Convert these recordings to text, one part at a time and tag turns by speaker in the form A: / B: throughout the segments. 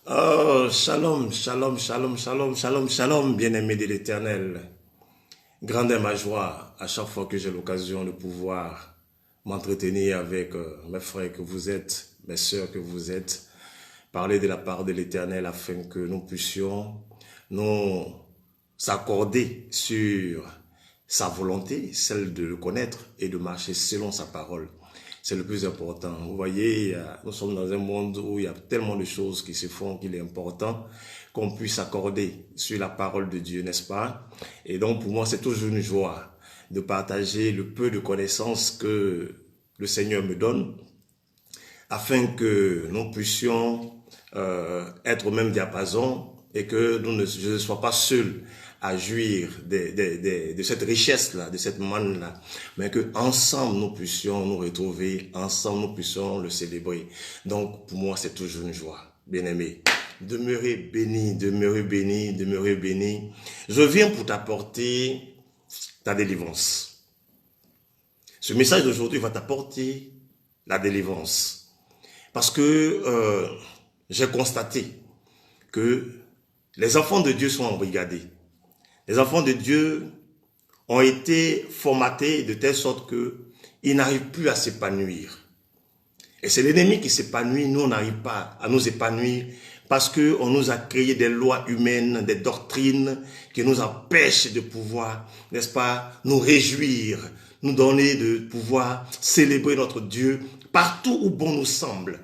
A: Oh, shalom, shalom, shalom, shalom, shalom, shalom, bien-aimé de l'Éternel. Grande est ma joie à chaque fois que j'ai l'occasion de pouvoir m'entretenir avec mes frères que vous êtes, mes sœurs que vous êtes, parler de la part de l'Éternel afin que nous puissions nous s'accorder sur sa volonté, celle de le connaître et de marcher selon sa parole. C'est le plus important. Vous voyez, nous sommes dans un monde où il y a tellement de choses qui se font qu'il est important qu'on puisse s'accorder sur la parole de Dieu, n'est-ce pas? Et donc, pour moi, c'est toujours une joie de partager le peu de connaissances que le Seigneur me donne afin que nous puissions être au même diapason et que je ne sois pas seul à jouir de cette richesse-là, de cette manne-là, mais que ensemble nous puissions nous retrouver, ensemble nous puissions le célébrer. Donc pour moi c'est toujours une joie, bien-aimé. Demeurez béni, demeurez béni, demeurez béni. Je viens pour t'apporter ta délivrance. Ce message d'aujourd'hui va t'apporter la délivrance. Parce que j'ai constaté que les enfants de Dieu sont embrigadés. Les enfants de Dieu ont été formatés de telle sorte qu'ils n'arrivent plus à s'épanouir. Et c'est l'ennemi qui s'épanouit, nous on n'arrive pas à nous épanouir parce qu'on nous a créé des lois humaines, des doctrines qui nous empêchent de pouvoir, n'est-ce pas, nous réjouir, nous donner de pouvoir célébrer notre Dieu partout où bon nous semble.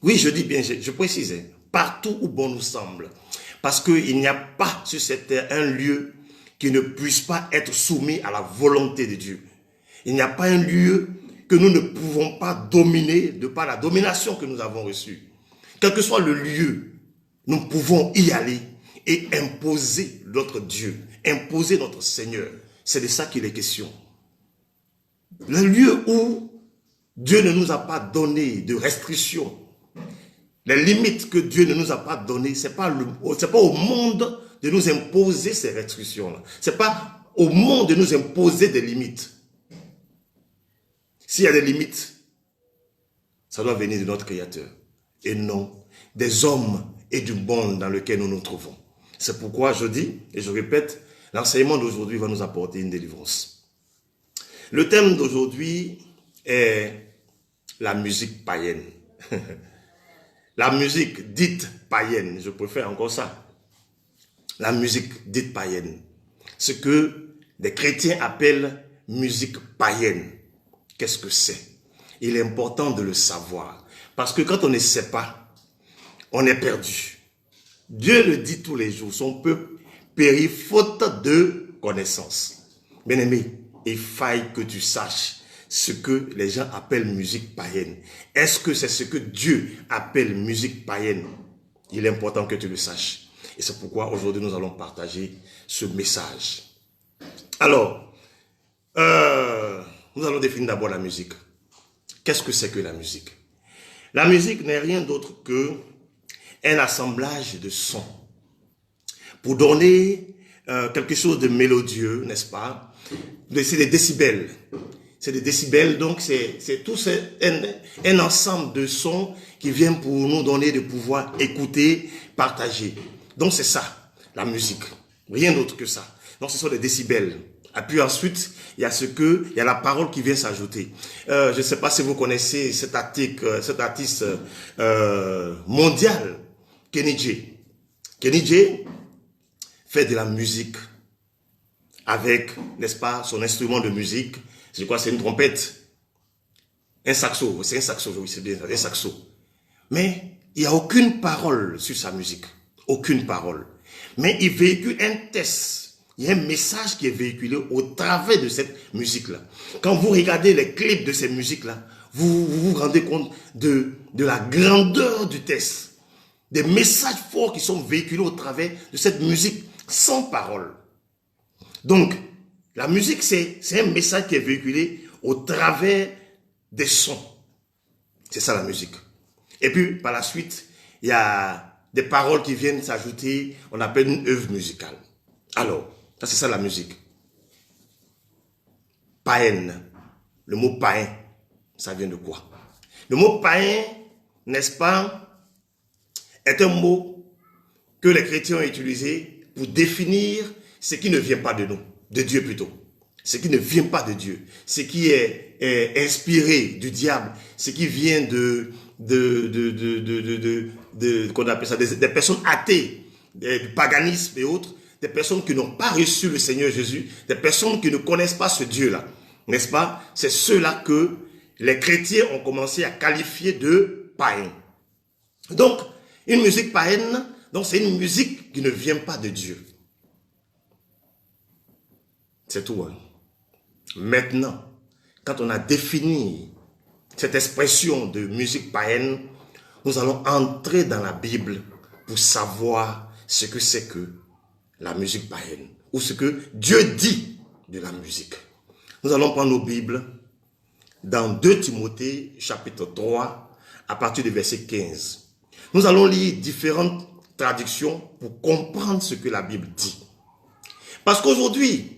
A: Oui, je dis bien, je précise, partout où bon nous semble. Parce qu'il n'y a pas sur cette terre un lieu qui ne puisse pas être soumis à la volonté de Dieu. Il n'y a pas un lieu que nous ne pouvons pas dominer de par la domination que nous avons reçue. Quel que soit le lieu, nous pouvons y aller et imposer notre Dieu, imposer notre Seigneur. C'est de ça qu'il est question. Le lieu où Dieu ne nous a pas donné de restrictions, les limites que Dieu ne nous a pas données, c'est pas au monde de nous imposer ces restrictions-là. C'est pas au monde de nous imposer des limites. S'il y a des limites, ça doit venir de notre Créateur et non des hommes et du monde dans lequel nous nous trouvons. C'est pourquoi je dis, et je répète, l'enseignement d'aujourd'hui va nous apporter une délivrance. Le thème d'aujourd'hui est la musique païenne. La musique dite païenne, je préfère encore ça. La musique dite païenne. Ce que les chrétiens appellent musique païenne. Qu'est-ce que c'est? Il est important de le savoir. Parce que quand on ne sait pas, on est perdu. Dieu le dit tous les jours, son peuple périt faute de connaissance. Bien-aimé, il faille que tu saches ce que les gens appellent musique païenne. Est-ce que c'est ce que Dieu appelle musique païenne? Il est important que tu le saches. Et c'est pourquoi aujourd'hui nous allons partager ce message. Alors, nous allons définir d'abord la musique. Qu'est-ce que c'est que la musique? La musique n'est rien d'autre que un assemblage de sons pour donner quelque chose de mélodieux, n'est-ce pas? C'est des décibels. C'est des décibels, donc c'est tout un ensemble de sons qui viennent pour nous donner de pouvoir écouter, partager. Donc c'est ça, la musique. Rien d'autre que ça. Donc ce sont des décibels. Et puis ensuite, il y a la parole qui vient s'ajouter. Je ne sais pas si vous connaissez cet artiste mondial, Kenny G. Kenny G fait de la musique avec, n'est-ce pas, son instrument de musique. Je crois que c'est une trompette, un saxo, c'est un saxo, oui, c'est bien, un saxo. Mais il n'y a aucune parole sur sa musique, aucune parole. Mais il véhicule un texte, il y a un message qui est véhiculé au travers de cette musique-là. Quand vous regardez les clips de cette musique-là, vous rendez compte de la grandeur du texte, des messages forts qui sont véhiculés au travers de cette musique sans parole. Donc, la musique, c'est un message qui est véhiculé au travers des sons. C'est ça la musique. Et puis, par la suite, il y a des paroles qui viennent s'ajouter, on appelle une œuvre musicale. Alors, ça c'est ça la musique. Païenne. Le mot païen, ça vient de quoi? Le mot païen, n'est-ce pas, est un mot que les chrétiens ont utilisé pour définir ce qui ne vient pas de nous, de Dieu plutôt. Ce qui ne vient pas de Dieu, ce qui est inspiré du diable, ce qui vient qu'on appelle ça, des personnes athées, du paganisme et autres, des personnes qui n'ont pas reçu le Seigneur Jésus, des personnes qui ne connaissent pas ce Dieu-là, n'est-ce pas? C'est ceux-là que les chrétiens ont commencé à qualifier de païens. Donc, une musique païenne, donc c'est une musique qui ne vient pas de Dieu. C'est tout, hein. Maintenant, quand on a défini cette expression de musique païenne, nous allons entrer dans la Bible pour savoir ce que c'est que la musique païenne, ou ce que Dieu dit de la musique. Nous allons prendre nos Bibles dans 2 Timothée, chapitre 3, à partir du verset 15. Nous allons lire différentes traductions pour comprendre ce que la Bible dit. Parce qu'aujourd'hui,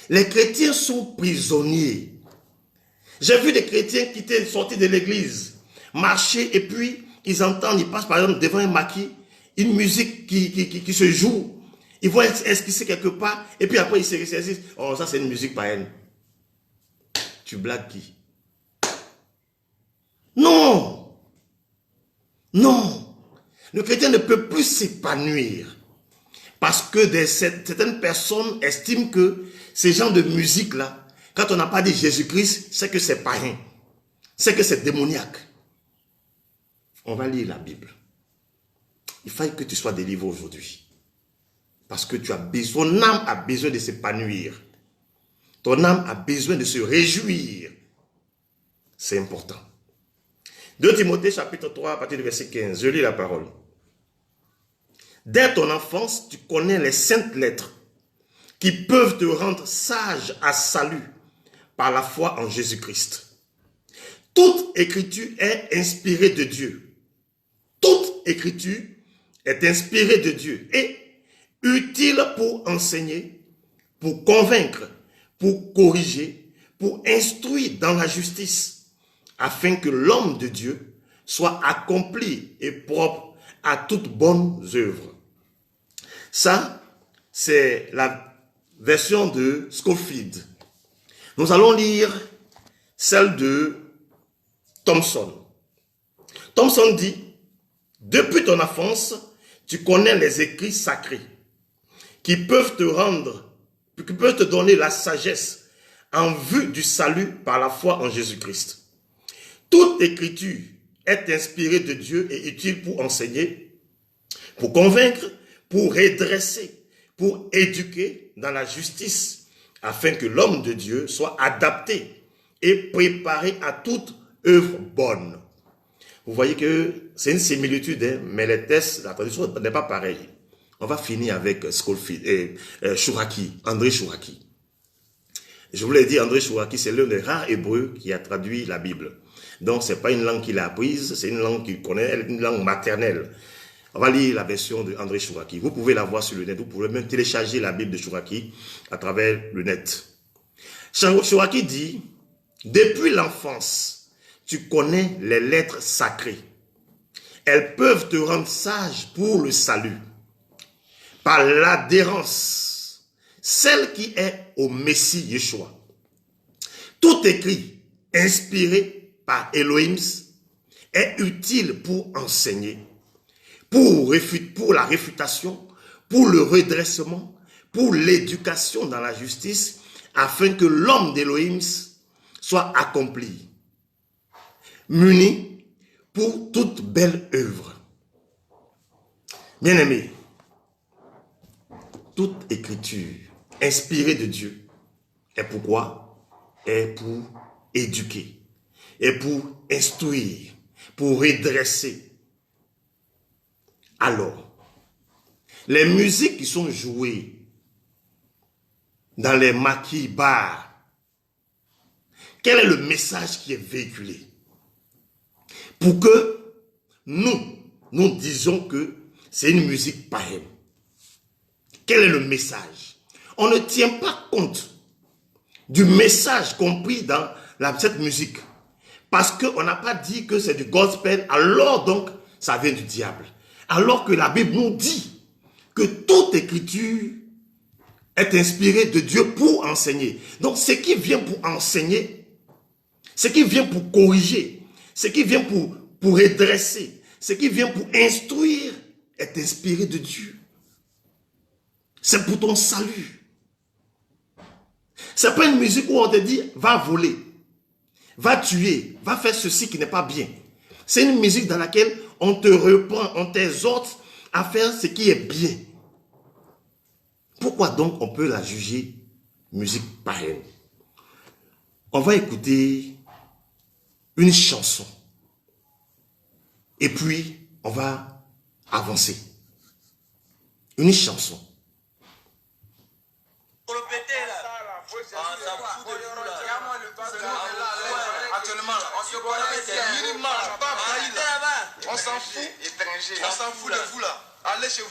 A: les chrétiens sont prisonniers. J'ai vu des chrétiens qui étaient sortis de l'église, marcher et puis ils entendent, ils passent par exemple devant un maquis, une musique qui se joue. Ils vont esquisser quelque part et puis après ils se ressaisissent. Oh, ça c'est une musique païenne. Tu blagues qui? Non! Non! Le chrétien ne peut plus s'épanouir parce que certaines personnes estiment que ces genres de musique-là, quand on n'a pas dit Jésus-Christ, c'est que c'est païen. C'est que c'est démoniaque. On va lire la Bible. Il faut que tu sois délivré aujourd'hui. Parce que ton âme a besoin de s'épanouir. Ton âme a besoin de se réjouir. C'est important. 2 Timothée chapitre 3 à partir du verset 15. Je lis la parole. Dès ton enfance, tu connais les saintes lettres qui peuvent te rendre sage à salut par la foi en Jésus-Christ. Toute écriture est inspirée de Dieu. Toute écriture est inspirée de Dieu et utile pour enseigner, pour convaincre, pour corriger, pour instruire dans la justice, afin que l'homme de Dieu soit accompli et propre à toute bonne œuvre. Ça, c'est la version de Scofield. Nous allons lire celle de Thompson. Thompson dit, depuis ton enfance, tu connais les écrits sacrés qui peuvent te donner la sagesse en vue du salut par la foi en Jésus-Christ. Toute écriture est inspirée de Dieu et utile pour enseigner, pour convaincre, pour redresser, pour éduquer dans la justice, afin que l'homme de Dieu soit adapté et préparé à toute œuvre bonne. Vous voyez que c'est une similitude, hein, mais les textes, la traduction n'est pas pareille. On va finir avec Scofield et Chouraki, André Chouraki. Je vous l'ai dit, André Chouraki, c'est l'un des rares hébreux qui a traduit la Bible. Donc, ce n'est pas une langue qu'il a apprise, c'est une langue qu'il connaît, une langue maternelle. On va lire la version de André Chouraki. Vous pouvez la voir sur le net, vous pouvez même télécharger la Bible de Chouraki à travers le net. Chouraki dit, depuis l'enfance, tu connais les lettres sacrées. Elles peuvent te rendre sage pour le salut, par l'adhérence, celle qui est au Messie Yeshua. Tout écrit, inspiré par Elohim, est utile pour enseigner, pour la réfutation, pour le redressement, pour l'éducation dans la justice, afin que l'homme d'Elohim soit accompli, muni pour toute belle œuvre. Bien-aimés, toute écriture inspirée de Dieu est pourquoi? Est pour éduquer, est pour instruire, pour redresser. Alors, les musiques qui sont jouées dans les maquis bars, quel est le message qui est véhiculé? Pour que nous disions que c'est une musique païenne. Quel est le message? On ne tient pas compte du message compris dans cette musique. Parce qu'on n'a pas dit que c'est du gospel, alors donc ça vient du diable. Alors que la Bible nous dit que toute écriture est inspirée de Dieu pour enseigner. Donc ce qui vient pour enseigner, ce qui vient pour corriger, ce qui vient pour redresser, ce qui vient pour instruire est inspiré de Dieu. C'est pour ton salut. C'est pas une musique où on te dit va voler, va tuer, va faire ceci qui n'est pas bien. C'est une musique dans laquelle on te reprend, on t'exhorte à faire ce qui est bien. Pourquoi donc on peut la juger musique pareille? On va écouter une chanson et puis on va avancer. Une chanson.
B: On s'en fout, étranger. On s'en fout de vous là. Allez chez vous.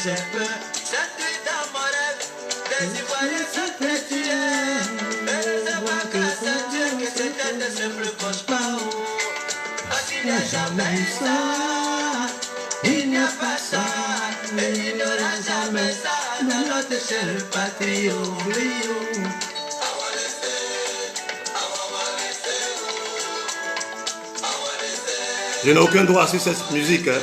C: J'ai peur, cette nuit dans mon rêve, des Ivoiriens sont très tués. Mais je vois que c'est Dieu que c'était de simples cauchemars. Parce qu'il n'y a jamais eu ça, il n'y a pas ça, et il n'y aura jamais ça dans notre chère patrie.
A: Je n'ai aucun droit sur cette musique. Hein.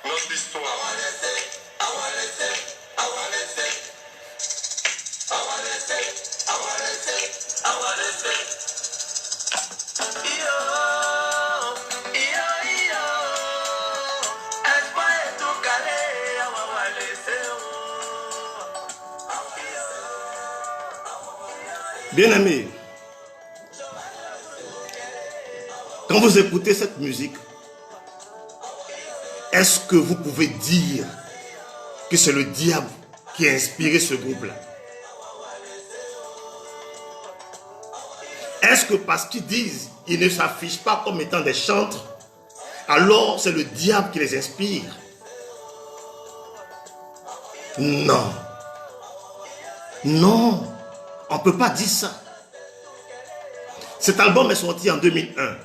A: Notre histoire. Bien-aimés, quand vous écoutez cette musique, est-ce que vous pouvez dire que c'est le diable qui a inspiré ce groupe-là? Est-ce que parce qu'ils disent, ils ne s'affichent pas comme étant des chantres, alors c'est le diable qui les inspire? Non. Non. On ne peut pas dire ça. Cet album est sorti en 2001.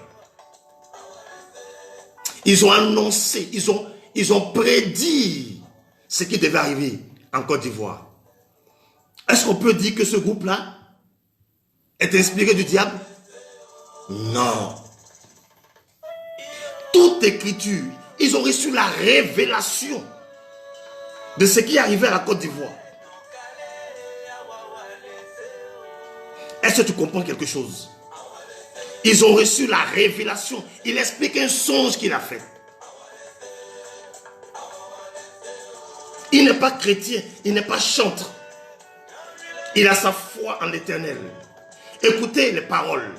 A: Ils ont annoncé, ils ont prédit ce qui devait arriver en Côte d'Ivoire. Est-ce qu'on peut dire que ce groupe-là est inspiré du diable? Non. Toute écriture, ils ont reçu la révélation de ce qui arrivait à la Côte d'Ivoire. Est-ce que tu comprends quelque chose? Ils ont reçu la révélation. Il explique un songe qu'il a fait. Il n'est pas chrétien, il n'est pas chantre. Il a sa foi en l'Éternel. Écoutez les paroles.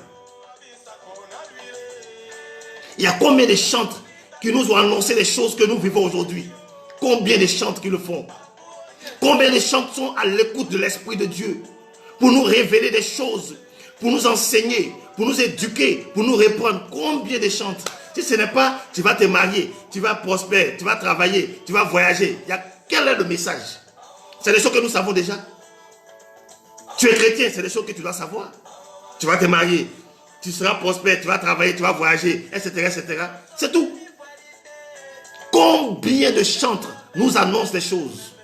A: Il y a combien de chantres qui nous ont annoncé les choses que nous vivons aujourd'hui? Combien de chantres qui le font? Combien de chantres sont à l'écoute de l'Esprit de Dieu pour nous révéler des choses, pour nous enseigner, pour nous éduquer, pour nous répondre? Combien de chantres? Si ce n'est pas tu vas te marier, tu vas prospérer, tu vas travailler, tu vas voyager, quel est le message? C'est des choses que nous savons déjà. Tu es chrétien, c'est des choses que tu dois savoir. Tu vas te marier, tu seras prospère, tu vas travailler, tu vas voyager, etc., etc. C'est tout. Combien de chantres nous annoncent des choses,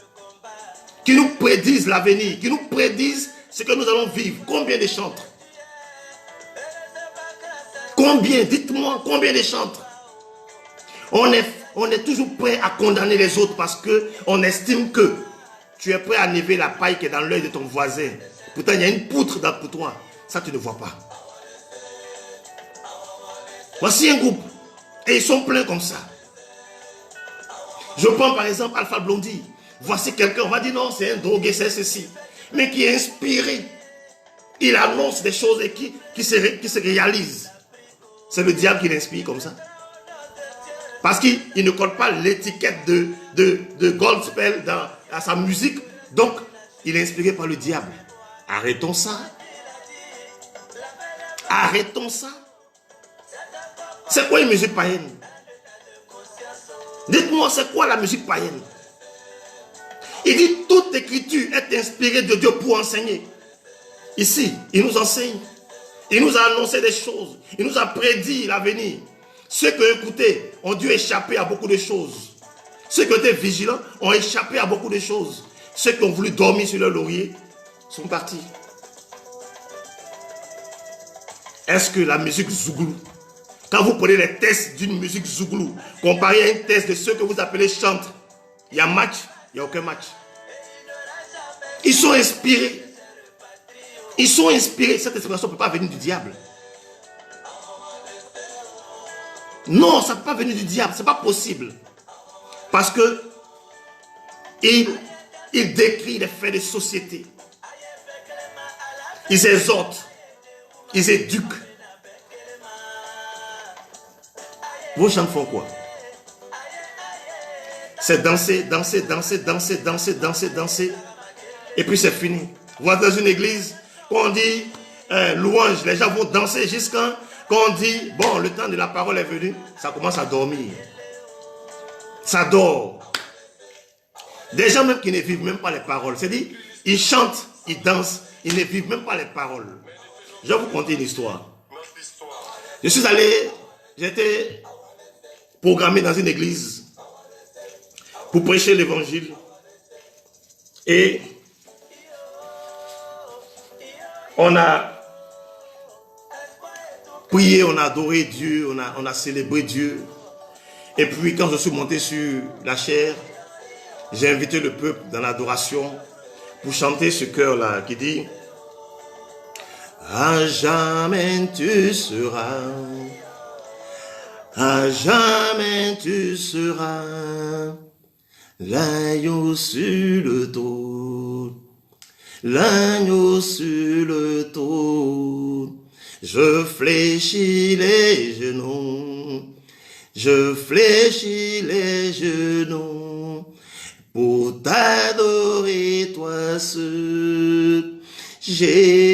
A: qui nous prédisent l'avenir, qui nous prédisent ce que nous allons vivre? Combien de chantres? Combien? Dites-moi, combien de chantres? On est toujours prêt à condamner les autres parce qu'on estime que tu es prêt à enlever la paille qui est dans l'œil de ton voisin. Pourtant, il y a une poutre pour toi. Ça, tu ne vois pas. Voici un groupe. Et ils sont pleins comme ça. Je prends par exemple Alpha Blondy. Voici quelqu'un, on va dire non, c'est un drogué, c'est ceci. Mais qui est inspiré. Il annonce des choses et qui se réalisent. C'est le diable qui l'inspire comme ça. Parce qu'il ne colle pas l'étiquette de gospel à sa musique. Donc, il est inspiré par le diable. Arrêtons ça. Arrêtons ça. C'est quoi une musique païenne? Dites-moi, c'est quoi la musique païenne? Il dit, toute écriture est inspirée de Dieu pour enseigner. Ici, il nous enseigne. Il nous a annoncé des choses. Il nous a prédit l'avenir. Ceux qui ont écouté ont dû échapper à beaucoup de choses. Ceux qui ont été vigilants ont échappé à beaucoup de choses. Ceux qui ont voulu dormir sur leur laurier sont partis. Est-ce que la musique Zouglou, quand vous prenez les tests d'une musique Zouglou, comparé à un test de ceux que vous appelez chantres, il y a match, il n'y a aucun match. Ils sont inspirés. Ils sont inspirés. Cette inspiration ne peut pas venir du diable. Non, ça ne peut pas venir du diable. Ce n'est pas possible. Parce que il décrit les faits de société. Ils exhortent. Ils éduquent. Vos chants font quoi? C'est danser, danser, danser, danser, danser, danser, danser. Et puis c'est fini. Vous voyez dans une église, quand on dit louange, les gens vont danser jusqu'à quand on dit, bon, le temps de la parole est venu, ça commence à dormir. Ça dort. Des gens même qui ne vivent même pas les paroles. C'est-à-dire, ils chantent, ils dansent, ils ne vivent même pas les paroles. Je vais vous conter une histoire. Je suis allé, j'étais programmé dans une église pour prêcher l'évangile. Et on a prié, on a adoré Dieu, on a célébré Dieu. Et puis quand je suis monté sur la chaire, j'ai invité le peuple dans l'adoration pour chanter ce chœur-là qui dit « À jamais tu seras, à jamais tu seras, l'agneau sur le dos. l'agneau sur le trône. Je fléchis les genoux, je fléchis les genoux pour t'adorer, toi seul, Jésus.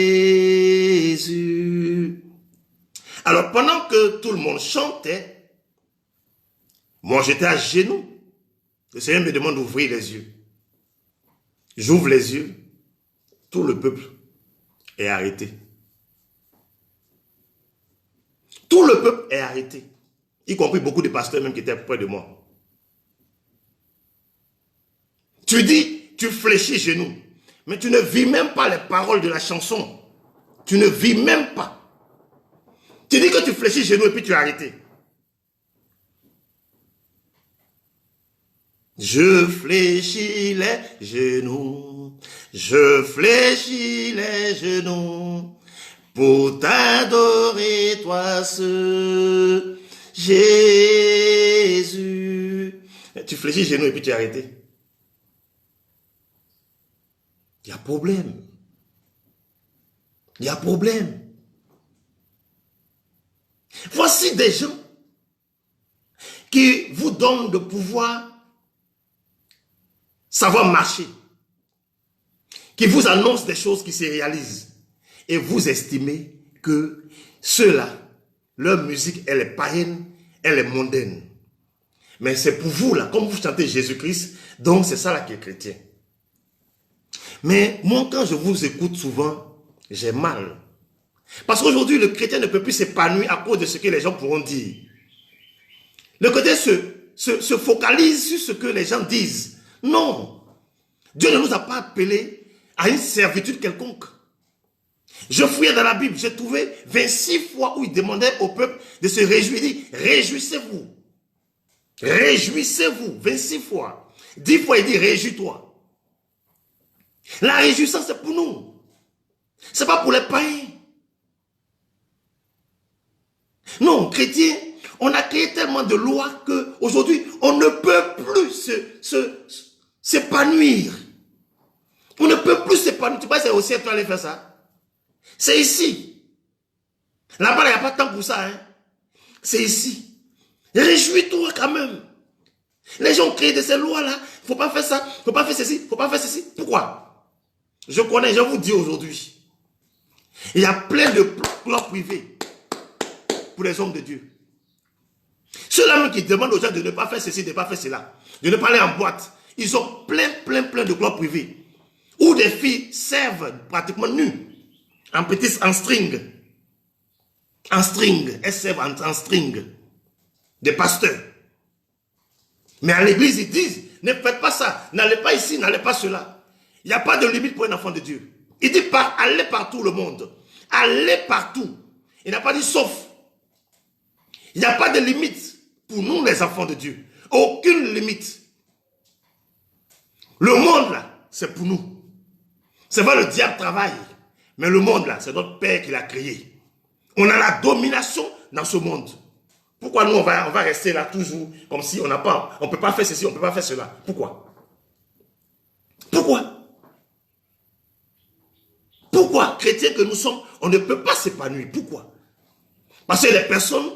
A: Alors pendant que tout le monde chantait, moi j'étais à genoux. Le Seigneur me demande d'ouvrir les yeux. J'ouvre les yeux, tout le peuple est arrêté. Tout le peuple est arrêté, y compris beaucoup de pasteurs même qui étaient près de moi. Tu dis, tu fléchis genoux, mais tu ne vis même pas les paroles de la chanson. Tu ne vis même pas. Tu dis que tu fléchis genoux et puis tu es arrêté. Je fléchis les genoux, je fléchis les genoux pour t'adorer, toi seul, Jésus. Tu fléchis les genoux et puis tu es arrêté. Il y a problème. Il y a problème. Voici des gens qui vous donnent de pouvoir savoir marcher, qui vous annoncent des choses qui se réalisent, et vous estimez que ceux-là, leur musique, elle est païenne, elle est mondaine. Mais c'est pour vous, là, comme vous chantez Jésus-Christ, donc c'est ça là qui est chrétien. Mais moi, quand je vous écoute souvent, j'ai mal. Parce qu'aujourd'hui, le chrétien ne peut plus s'épanouir à cause de ce que les gens pourront dire. Le chrétien se focalise sur ce que les gens disent. Non, Dieu ne nous a pas appelés à une servitude quelconque. Je fouillais dans la Bible, j'ai trouvé 26 fois où il demandait au peuple de se réjouir. Il dit, réjouissez-vous. Réjouissez-vous, 26 fois. 10 fois, il dit, réjouis-toi. La réjouissance, c'est pour nous. Ce n'est pas pour les païens. Non, chrétiens, on a créé tellement de lois qu'aujourd'hui, on ne peut plus s'épanouir. On ne peut plus s'épanouir. Tu penses que c'est au ciel que tu allais faire ça? C'est ici. Là-bas, il n'y a pas de temps pour ça. Hein? C'est ici. Réjouis-toi quand même. Les gens ont créé de ces lois-là. Il ne faut pas faire ça. Il ne faut pas faire ceci. Il ne faut pas faire ceci. Pourquoi? Je connais, je vous dis aujourd'hui. Il y a plein de plans privés pour les hommes de Dieu. Ceux-là même qui demandent aux gens de ne pas faire ceci, de ne pas faire cela, de ne pas aller en boîte, ils ont plein de clubs privés où des filles servent pratiquement nues, en string. En string, elles servent en string. Des pasteurs. Mais à l'église, ils disent, ne faites pas ça, n'allez pas ici, n'allez pas cela. Il n'y a pas de limite pour un enfant de Dieu. Il dit, allez partout le monde. Allez partout. Il n'a pas dit sauf. Il n'y a pas de limite pour nous les enfants de Dieu. Aucune limite. Le monde là, c'est pour nous. C'est vrai, le diable travaille. Mais le monde là, c'est notre Père qui l'a créé. On a la domination dans ce monde. Pourquoi nous on va rester là toujours comme si on n'a pas, on ne peut pas faire ceci, on ne peut pas faire cela? Pourquoi? Pourquoi? Pourquoi, chrétiens que nous sommes, on ne peut pas s'épanouir? Pourquoi? Parce qu'il y a des personnes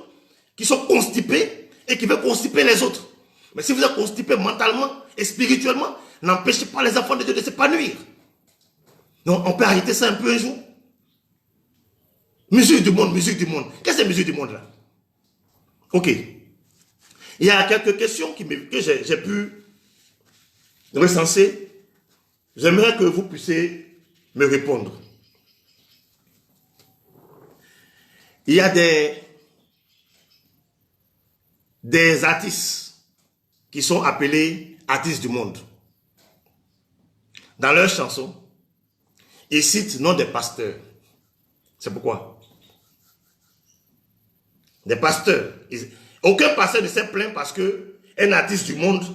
A: qui sont constipées et qui veulent constiper les autres. Mais si vous êtes constipé mentalement et spirituellement, n'empêchez pas les enfants de Dieu de s'épanouir. Donc on peut arrêter ça un peu un jour. Musique du monde, musique du monde. Qu'est-ce que c'est musique du monde là? Ok. Il y a quelques questions que j'ai pu recenser. J'aimerais que vous puissiez me répondre. Il y a des artistes qui sont appelés artistes du monde. Dans leurs chansons, ils citent le nom des pasteurs. C'est pourquoi? Des pasteurs. Aucun pasteur ne s'est plaint parce qu'un artiste du monde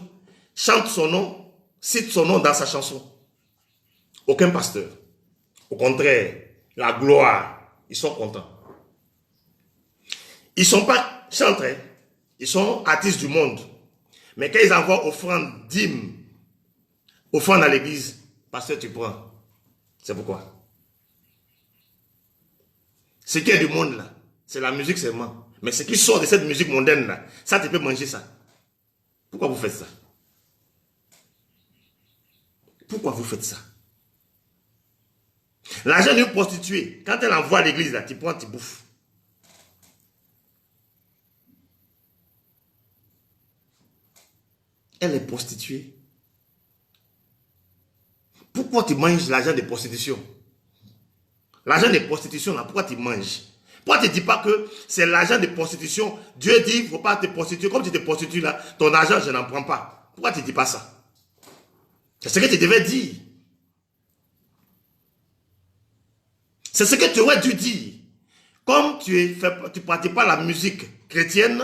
A: chante son nom, cite son nom dans sa chanson. Aucun pasteur. Au contraire, la gloire, ils sont contents. Ils ne sont pas chantres, ils sont artistes du monde. Mais quand ils envoient offrande, dîmes, offrande à l'église, pasteur, tu prends. C'est pourquoi. Ce qui est du monde là, c'est la musique seulement. Mais ce qui sort de cette musique mondaine là, ça tu peux manger ça. Pourquoi vous faites ça? Pourquoi vous faites ça? L'argent d'une prostituée, quand elle envoie à l'église là, tu prends, tu bouffes. Elle est prostituée. Pourquoi tu manges l'argent de prostitution? L'argent de prostitution, là, pourquoi tu manges? Pourquoi tu ne dis pas que c'est l'argent de prostitution? Dieu dit, il ne faut pas te prostituer. Comme tu te prostitues là, ton argent, je n'en prends pas. Pourquoi tu ne dis pas ça? C'est ce que tu devais dire. C'est ce que tu aurais dû dire. Comme tu ne pratiques pas la musique chrétienne,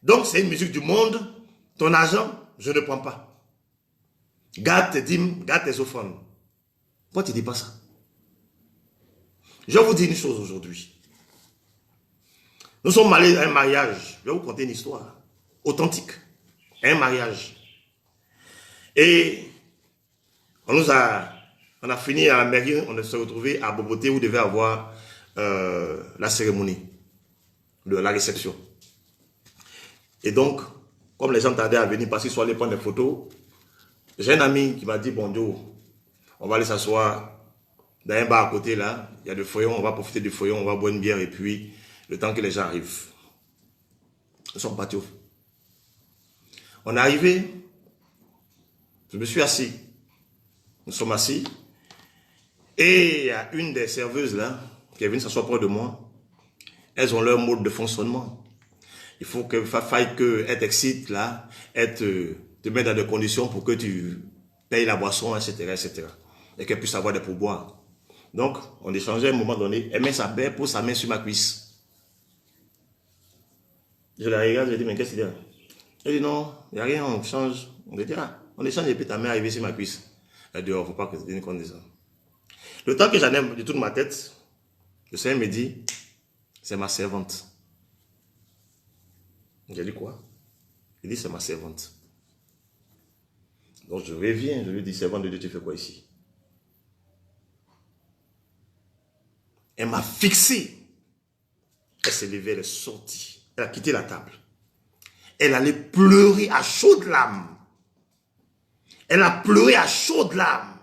A: donc c'est une musique du monde, ton argent, je ne prends pas. Garde tes dîmes, garde tes offrandes. Pourquoi tu ne dis pas ça? Je vais vous dire une chose aujourd'hui. Nous sommes allés à un mariage. Je vais vous conter une histoire authentique. Un mariage. Et on a fini à la mairie, on s'est retrouvé à Boboté où devait avoir la cérémonie, la réception. Et donc, comme les gens tardaient à venir parce qu'ils sont allés prendre des photos, j'ai un ami qui m'a dit, bon Dieu, on va aller s'asseoir dans un bar à côté là, il y a des feuillons, on va profiter du feuillon, on va boire une bière et puis le temps que les gens arrivent. Nous sommes partis. On est arrivé, je me suis assis. Nous sommes assis et il y a une des serveuses là qui est venue s'asseoir près de moi. Elles ont leur mode de fonctionnement. Il faut qu'elle t'excite là, elle te met dans des conditions pour que tu payes la boisson, etc., etc. Et qu'elle puisse avoir des pourboires. Donc, on échangeait à un moment donné. Elle met pose sa main sur ma cuisse. Je la regarde, je dis, mais qu'est-ce qu'il y a? Elle dit, non, il n'y a rien, on change. On dit, ah, on échange et puis ta main est arrivée sur ma cuisse. Elle dit, oh, il ne faut pas que tu aies une condition. Le temps que j'en ai de toute ma tête, le Seigneur me dit, c'est ma servante. J'ai dit quoi? Il dit, c'est ma servante. Donc je reviens, je lui dis, servante de Dieu, tu fais quoi ici? Elle m'a fixé. Elle s'est levée, elle est sortie. Elle a quitté la table. Elle allait pleurer à chaudes larmes. Elle a pleuré à chaudes larmes.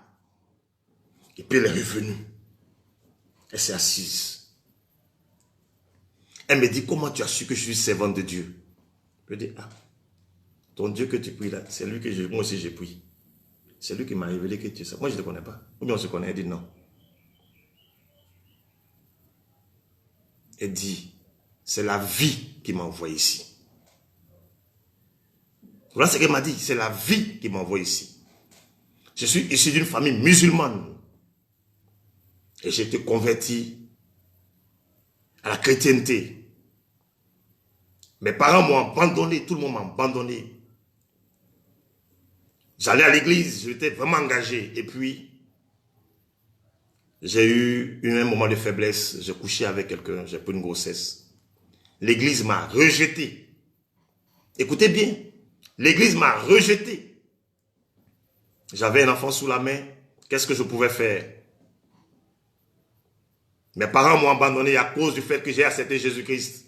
A: Et puis elle est revenue. Elle s'est assise. Elle me dit, comment tu as su que je suis servante de Dieu? Je dis, ah, ton Dieu que tu pries là, c'est lui que moi aussi j'ai pris. C'est lui qui m'a révélé que tu es ça. Moi je ne te connais pas. Ou bien on se connaît. Elle dit non. Elle dit, c'est la vie qui m'a envoyé ici. Voilà ce qu'elle m'a dit, c'est la vie qui m'a envoyé ici. Je suis issu d'une famille musulmane. Et j'ai été converti à la chrétienté. Mes parents m'ont abandonné, tout le monde m'a abandonné. J'allais à l'église, j'étais vraiment engagé. Et puis, j'ai eu un moment de faiblesse. J'ai couché avec quelqu'un, j'ai pris une grossesse. L'église m'a rejeté. Écoutez bien, l'église m'a rejeté. J'avais un enfant sous la main. Qu'est-ce que je pouvais faire? Mes parents m'ont abandonné à cause du fait que j'ai accepté Jésus-Christ.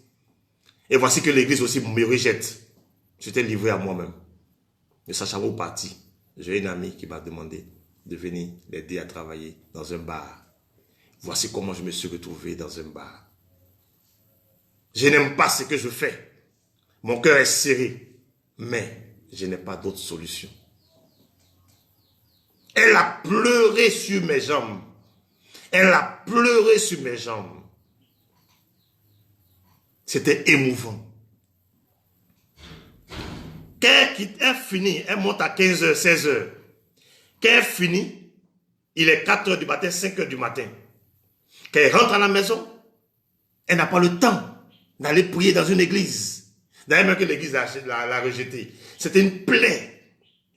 A: Et voici que l'église aussi me rejette. J'étais livré à moi-même. Ne sachant où partir, j'ai une amie qui m'a demandé de venir l'aider à travailler dans un bar. Voici comment je me suis retrouvé dans un bar. Je n'aime pas ce que je fais. Mon cœur est serré. Mais je n'ai pas d'autre solution. Elle a pleuré sur mes jambes. Elle a pleuré sur mes jambes. C'était émouvant. Quand elle finit, elle monte à 15h, 16h. Quand elle finit, il est 4h du matin, 5h du matin. Quand elle rentre à la maison, elle n'a pas le temps d'aller prier dans une église. D'ailleurs, même que l'église l'a rejetée. C'était une plaie.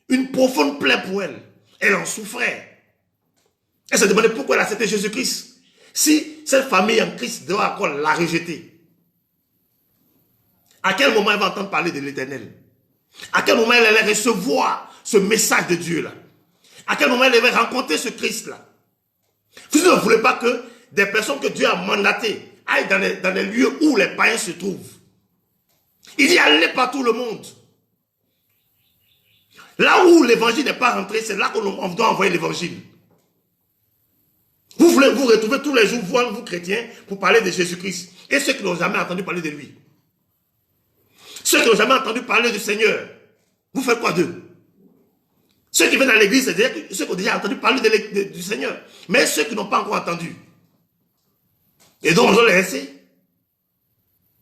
A: Une profonde plaie pour elle. Elle en souffrait. Elle se demandait pourquoi elle a accepté Jésus-Christ. Si cette famille en Christ doit encore la rejeter, à quel moment elle va entendre parler de l'Éternel? À quel moment elle allait recevoir ce message de Dieu là? À quel moment elle va rencontrer ce Christ là? Vous ne voulez pas que des personnes que Dieu a mandatées aillent dans les lieux où les païens se trouvent. Il dit allez partout le monde. Là où l'évangile n'est pas rentré, c'est là qu'on doit envoyer l'évangile. Vous voulez vous retrouver tous les jours, vous chrétiens, pour parler de Jésus-Christ. Et ceux qui n'ont jamais entendu parler de lui. Ceux qui n'ont jamais entendu parler du Seigneur, vous faites quoi d'eux? Ceux qui viennent à l'église, c'est ceux qui ont déjà entendu parler du Seigneur. Mais ceux qui n'ont pas encore entendu. Et donc on doit les laisser.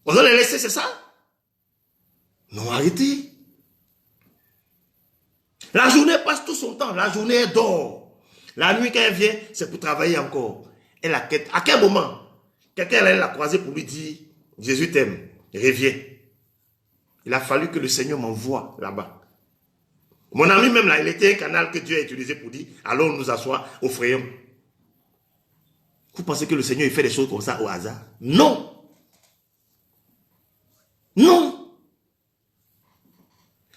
A: On doit les laisser, c'est ça? Non, arrêtez. La journée passe tout son temps. La journée est d'or. La nuit, quand elle vient, c'est pour travailler encore. Elle a quête. À quel moment quelqu'un l'a croisé pour lui dire Jésus t'aime, reviens. Il a fallu que le Seigneur m'envoie là-bas. Mon ami même là, il était un canal que Dieu a utilisé pour dire allons nous asseoir au Fréon. Vous pensez que le Seigneur il fait des choses comme ça au hasard? Non. Non.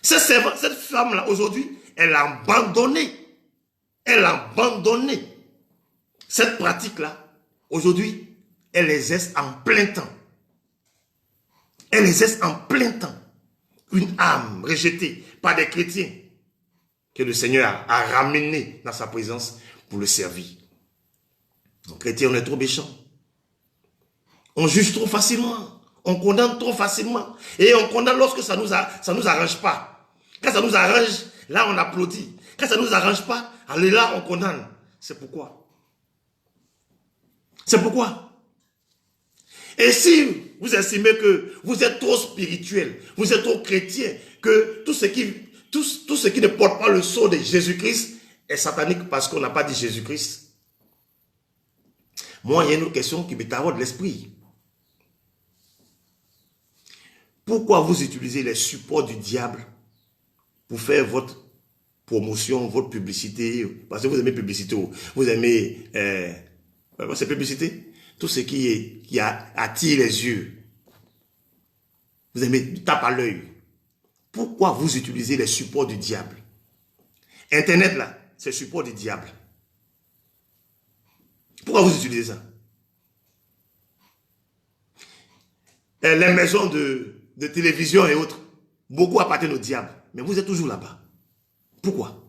A: Cette femme-là, aujourd'hui, elle a abandonné. Elle a abandonné cette pratique-là. Aujourd'hui, elle exerce en plein temps. Elle exerce en plein temps une âme rejetée par des chrétiens que le Seigneur a ramené dans sa présence pour le servir. Les chrétiens, on est trop méchants. On juge trop facilement. On condamne trop facilement. Et on condamne lorsque ça nous arrange pas. Quand ça nous arrange, là on applaudit. Quand ça ne nous arrange pas, allez là, on condamne. C'est pourquoi. C'est pourquoi. Et si vous estimez que vous êtes trop spirituel, vous êtes trop chrétien, que tout ce qui ne porte pas le sceau de Jésus-Christ est satanique parce qu'on n'a pas dit Jésus-Christ. Moi, il y a une autre question qui me taraude l'esprit. Pourquoi vous utilisez les supports du diable pour faire votre promotion, votre publicité? Parce que vous aimez publicité, vous aimez c'est publicité, tout ce qui attire les yeux. Vous aimez tape à l'œil. Pourquoi vous utilisez les supports du diable? Internet là, c'est le support du diable. Pourquoi vous utilisez ça? Les maisons de télévision et autres, beaucoup appartiennent au diable. Mais vous êtes toujours là-bas. Pourquoi?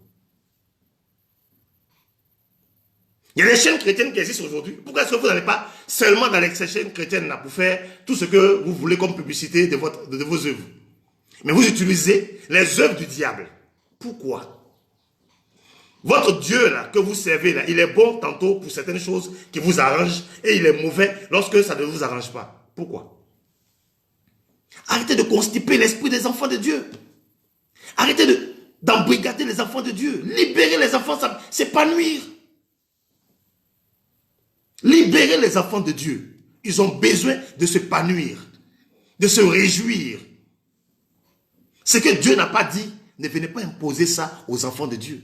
A: Il y a des chaînes chrétiennes qui existent aujourd'hui. Pourquoi est-ce que vous n'allez pas seulement dans les chaînes chrétiennes là pour faire tout ce que vous voulez comme publicité de vos œuvres? Mais vous utilisez les œuvres du diable. Pourquoi? Votre Dieu là, que vous servez là, il est bon tantôt pour certaines choses qui vous arrangent et il est mauvais lorsque ça ne vous arrange pas. Pourquoi? Arrêtez de constiper l'esprit des enfants de Dieu. Arrêtez d'embrigader les enfants de Dieu. Libérez les enfants, s'épanouir. Libérez les enfants de Dieu. Ils ont besoin de s'épanouir, de se réjouir. Ce que Dieu n'a pas dit, ne venez pas imposer ça aux enfants de Dieu.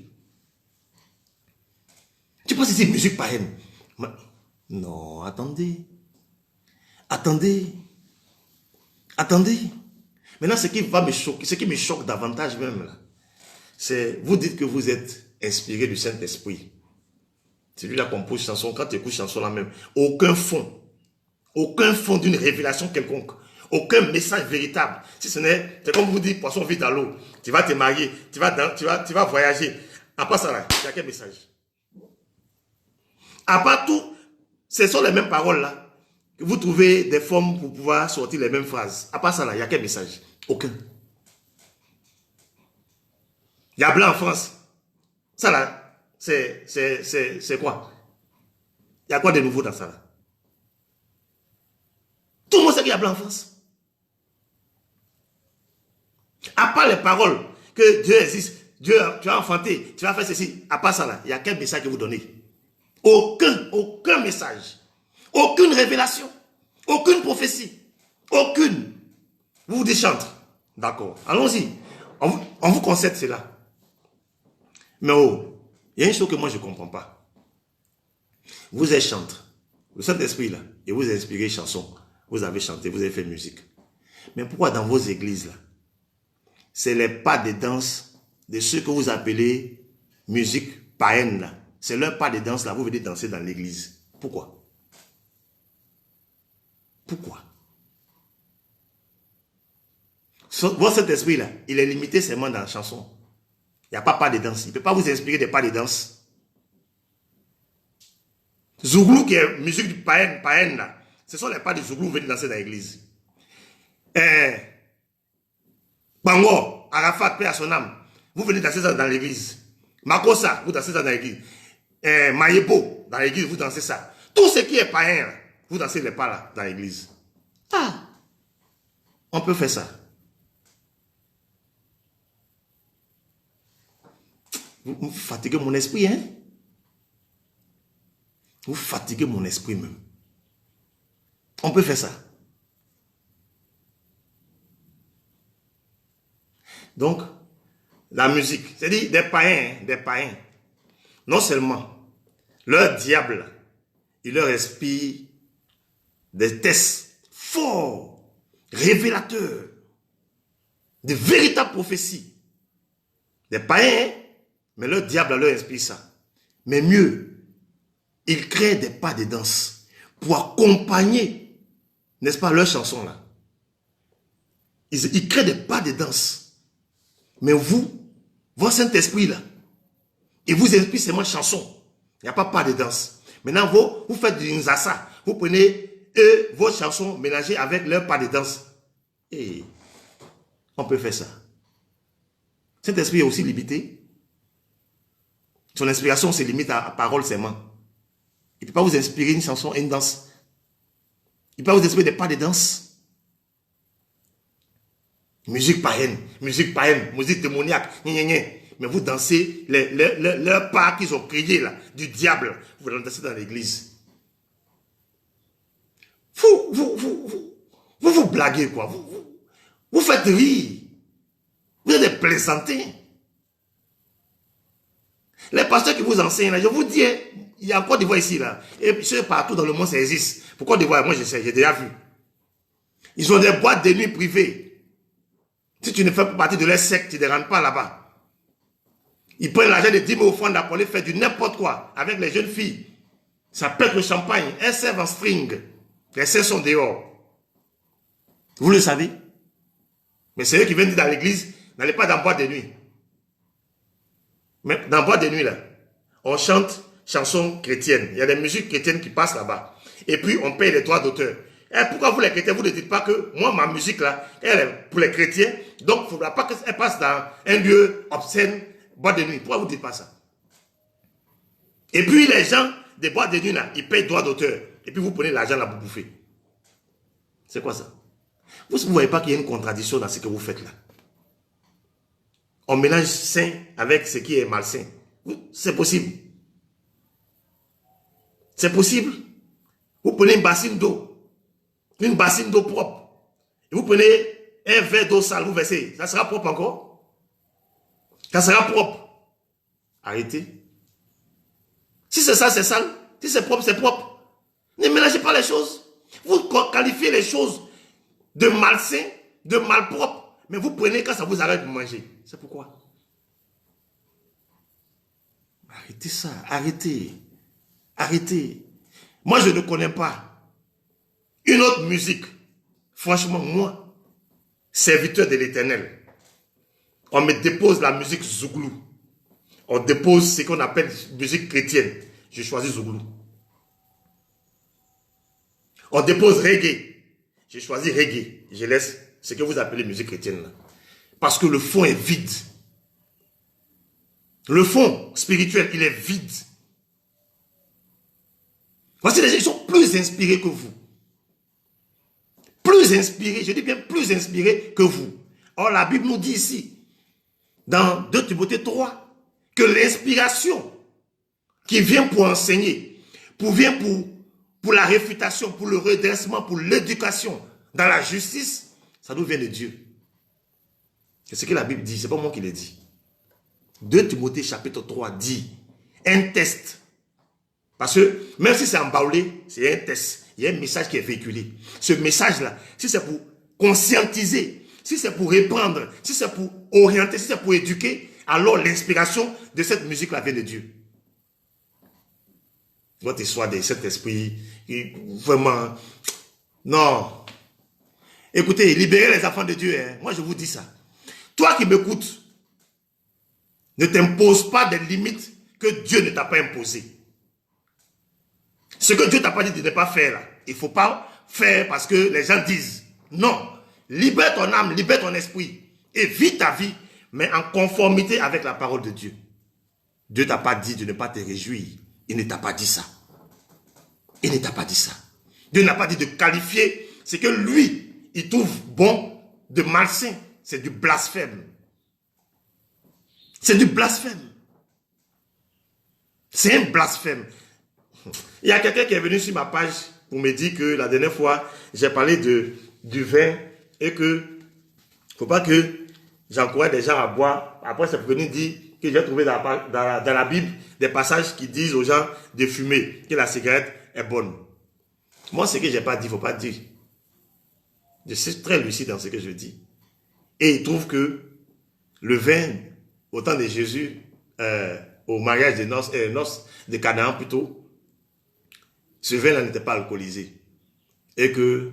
A: Tu penses que c'est musique païenne? Non, attendez. Attendez. Attendez. Maintenant, ce qui va me choquer, ce qui me choque davantage même, là, c'est, vous dites que vous êtes inspiré du Saint-Esprit. C'est lui qui compose chanson. Quand tu écoutes chanson là même, aucun fond d'une révélation quelconque, aucun message véritable. Si ce n'est, c'est comme vous dites, poisson vit dans l'eau. Tu vas te marier, tu vas voyager. À part ça là, il y a quel message? À part tout, ce sont les mêmes paroles là. Que vous trouvez des formes pour pouvoir sortir les mêmes phrases. À part ça là, il y a quel message? Aucun. Il y a blanc en France. Ça là, c'est quoi? Il y a quoi de nouveau dans ça là? Tout le monde sait qu'il y a blanc en France. À part les paroles que Dieu existe, Dieu, tu as enfanté, tu vas faire ceci. À part ça là, il y a quel message que vous donnez? Aucun message. Aucune révélation. Aucune prophétie. Aucune. Vous vous dites chantre. D'accord. Allons-y. On vous concède cela. Mais oh, il y a une chose que moi je ne comprends pas. Vous êtes chantre. Le Saint-Esprit là, et vous inspirez chanson. Vous avez chanté, vous avez fait musique. Mais pourquoi dans vos églises là, c'est les pas de danse de ceux que vous appelez musique païenne là? c'est leur pas de danse là, vous venez danser dans l'église. Pourquoi? Pourquoi? Votre esprit là, il est limité seulement dans la chanson. Il n'y a pas de danse. Il ne peut pas vous inspirer des pas de danse. Zouglou qui est musique païenne là, ce sont les pas de Zouglou, vous venez danser dans l'église. Bango, Arafat, paix à son âme, vous venez danser ça dans l'église. Makosa, vous dansez ça dans l'église. Maïebo, dans l'église, vous dansez ça. Tout ce qui est païen, vous dansez les pas là, dans l'église. Ah, on peut faire ça. Vous fatiguez mon esprit, hein? Vous fatiguez mon esprit même. On peut faire ça. Donc, la musique, c'est-à-dire des païens, non seulement leur diable, il leur inspire des tests forts, révélateurs, de véritables prophéties. Des païens, mais leur diable leur inspire ça. Mais mieux, il crée des pas de danse pour accompagner, n'est-ce pas, leurs chansons là. Ils créent des pas de danse. Mais vous, votre Saint-Esprit là, il vous inspire seulement chanson. Il n'y a pas de danse. Maintenant, vous faites du nzasa. Vous prenez vos chansons mélangées avec leur pas de danse. Et on peut faire ça. Saint-Esprit est aussi limité. Son inspiration se limite à parole seulement. Il ne peut pas vous inspirer une chanson et une danse. Il ne peut pas vous inspirer des pas de danse. Musique païenne, musique démoniaque. Mais vous dansez leurs pas qu'ils ont créés là, du diable. Vous dansez dans l'église. Vous blaguez quoi. Vous faites rire. Vous êtes des plaisantins. Les pasteurs qui vous enseignent là, je vous dis, il y a encore des voix ici là. Et ceux partout dans le monde ça existe. Pourquoi des voix? Moi je sais, j'ai déjà vu. Ils ont des boîtes de nuit privées. Si tu ne fais pas partie de leur secte, tu ne rentres pas là-bas. Ils prennent l'argent de 10 000 offrandes pour aller faire du n'importe quoi avec les jeunes filles. Ça pète le champagne. Elles servent en string. Les seins sont dehors. Vous le savez? Mais c'est eux qui viennent dire dans l'église, n'allez pas dans boîte de nuit. Mais dans boîte de nuit, là, on chante chansons chrétiennes. Il y a des musiques chrétiennes qui passent là-bas. Et puis, on paye les droits d'auteur. Et pourquoi vous les chrétiens, vous ne dites pas que moi, ma musique là, elle est pour les chrétiens, donc il ne faudra pas qu'elle passe dans un lieu obscène, boîte de nuit. Pourquoi vous ne dites pas ça? Et puis les gens des boîtes de nuit là, ils payent droit d'auteur. Et puis vous prenez l'argent là pour bouffer. C'est quoi ça? Vous ne voyez pas qu'il y a une contradiction dans ce que vous faites là? On mélange sain avec ce qui est malsain. C'est possible. C'est possible. Vous prenez une bassine d'eau propre. Et vous prenez un verre d'eau sale, vous versez. Ça sera propre encore? Ça sera propre. Arrêtez. Si c'est ça, c'est sale. Si c'est propre, c'est propre. Ne mélangez pas les choses. Vous qualifiez les choses de malsain, de malpropre. Mais vous prenez quand ça vous arrête de manger. C'est pourquoi? Arrêtez ça. Arrêtez. Arrêtez. Moi, je ne connais pas une autre musique. Franchement, moi, serviteur de l'Éternel, on me dépose la musique Zouglou. On dépose ce qu'on appelle musique chrétienne. Je choisis Zouglou. On dépose reggae. J'ai choisi reggae. Je laisse ce que vous appelez musique chrétienne là. Parce que le fond est vide. Le fond spirituel, il est vide. Voici les gens qui sont plus inspirés que vous. Plus inspirés, je dis bien plus inspirés que vous. Or, la Bible nous dit ici, dans 2 Timothée 3, que l'inspiration qui vient pour enseigner, vient pour la réfutation, pour le redressement, pour l'éducation, dans la justice, ça nous vient de Dieu. C'est ce que la Bible dit, ce n'est pas moi qui l'ai dit. 2 Timothée chapitre 3 dit, un test. Parce que même si c'est embaulé, c'est un test. Il y a un message qui est véhiculé. Ce message-là, si c'est pour conscientiser, si c'est pour répandre, si c'est pour orienter, si c'est pour éduquer, alors l'inspiration de cette musique-là vient de Dieu. votre histoire de cet esprit, vraiment, non. Écoutez, libérez les enfants de Dieu, hein. Moi je vous dis ça. Toi qui m'écoutes, ne t'impose pas des limites que Dieu ne t'a pas imposées. Ce que Dieu t'a pas dit de ne pas faire, là, il ne faut pas faire parce que les gens disent. Non. Libère ton âme, libère ton esprit et vis ta vie, mais en conformité avec la parole de Dieu. Dieu ne t'a pas dit de ne pas te réjouir. Il ne t'a pas dit ça. Il ne t'a pas dit ça. Dieu n'a pas dit de qualifier ce que lui, il trouve bon de malsain. C'est du blasphème. C'est du blasphème. C'est un blasphème. Il y a quelqu'un qui est venu sur ma page pour me dire que la dernière fois, j'ai parlé du vin et que il ne faut pas que j'encourage des gens à boire. Après, c'est venu dire que j'ai trouvé dans la Bible des passages qui disent aux gens de fumer, que la cigarette est bonne. Moi, ce que je n'ai pas dit, il ne faut pas dire. Je suis très lucide dans ce que je dis. Et il trouve que le vin, au temps de Jésus, au mariage des noces de Canaan plutôt, ce vin-là n'était pas alcoolisé. Et que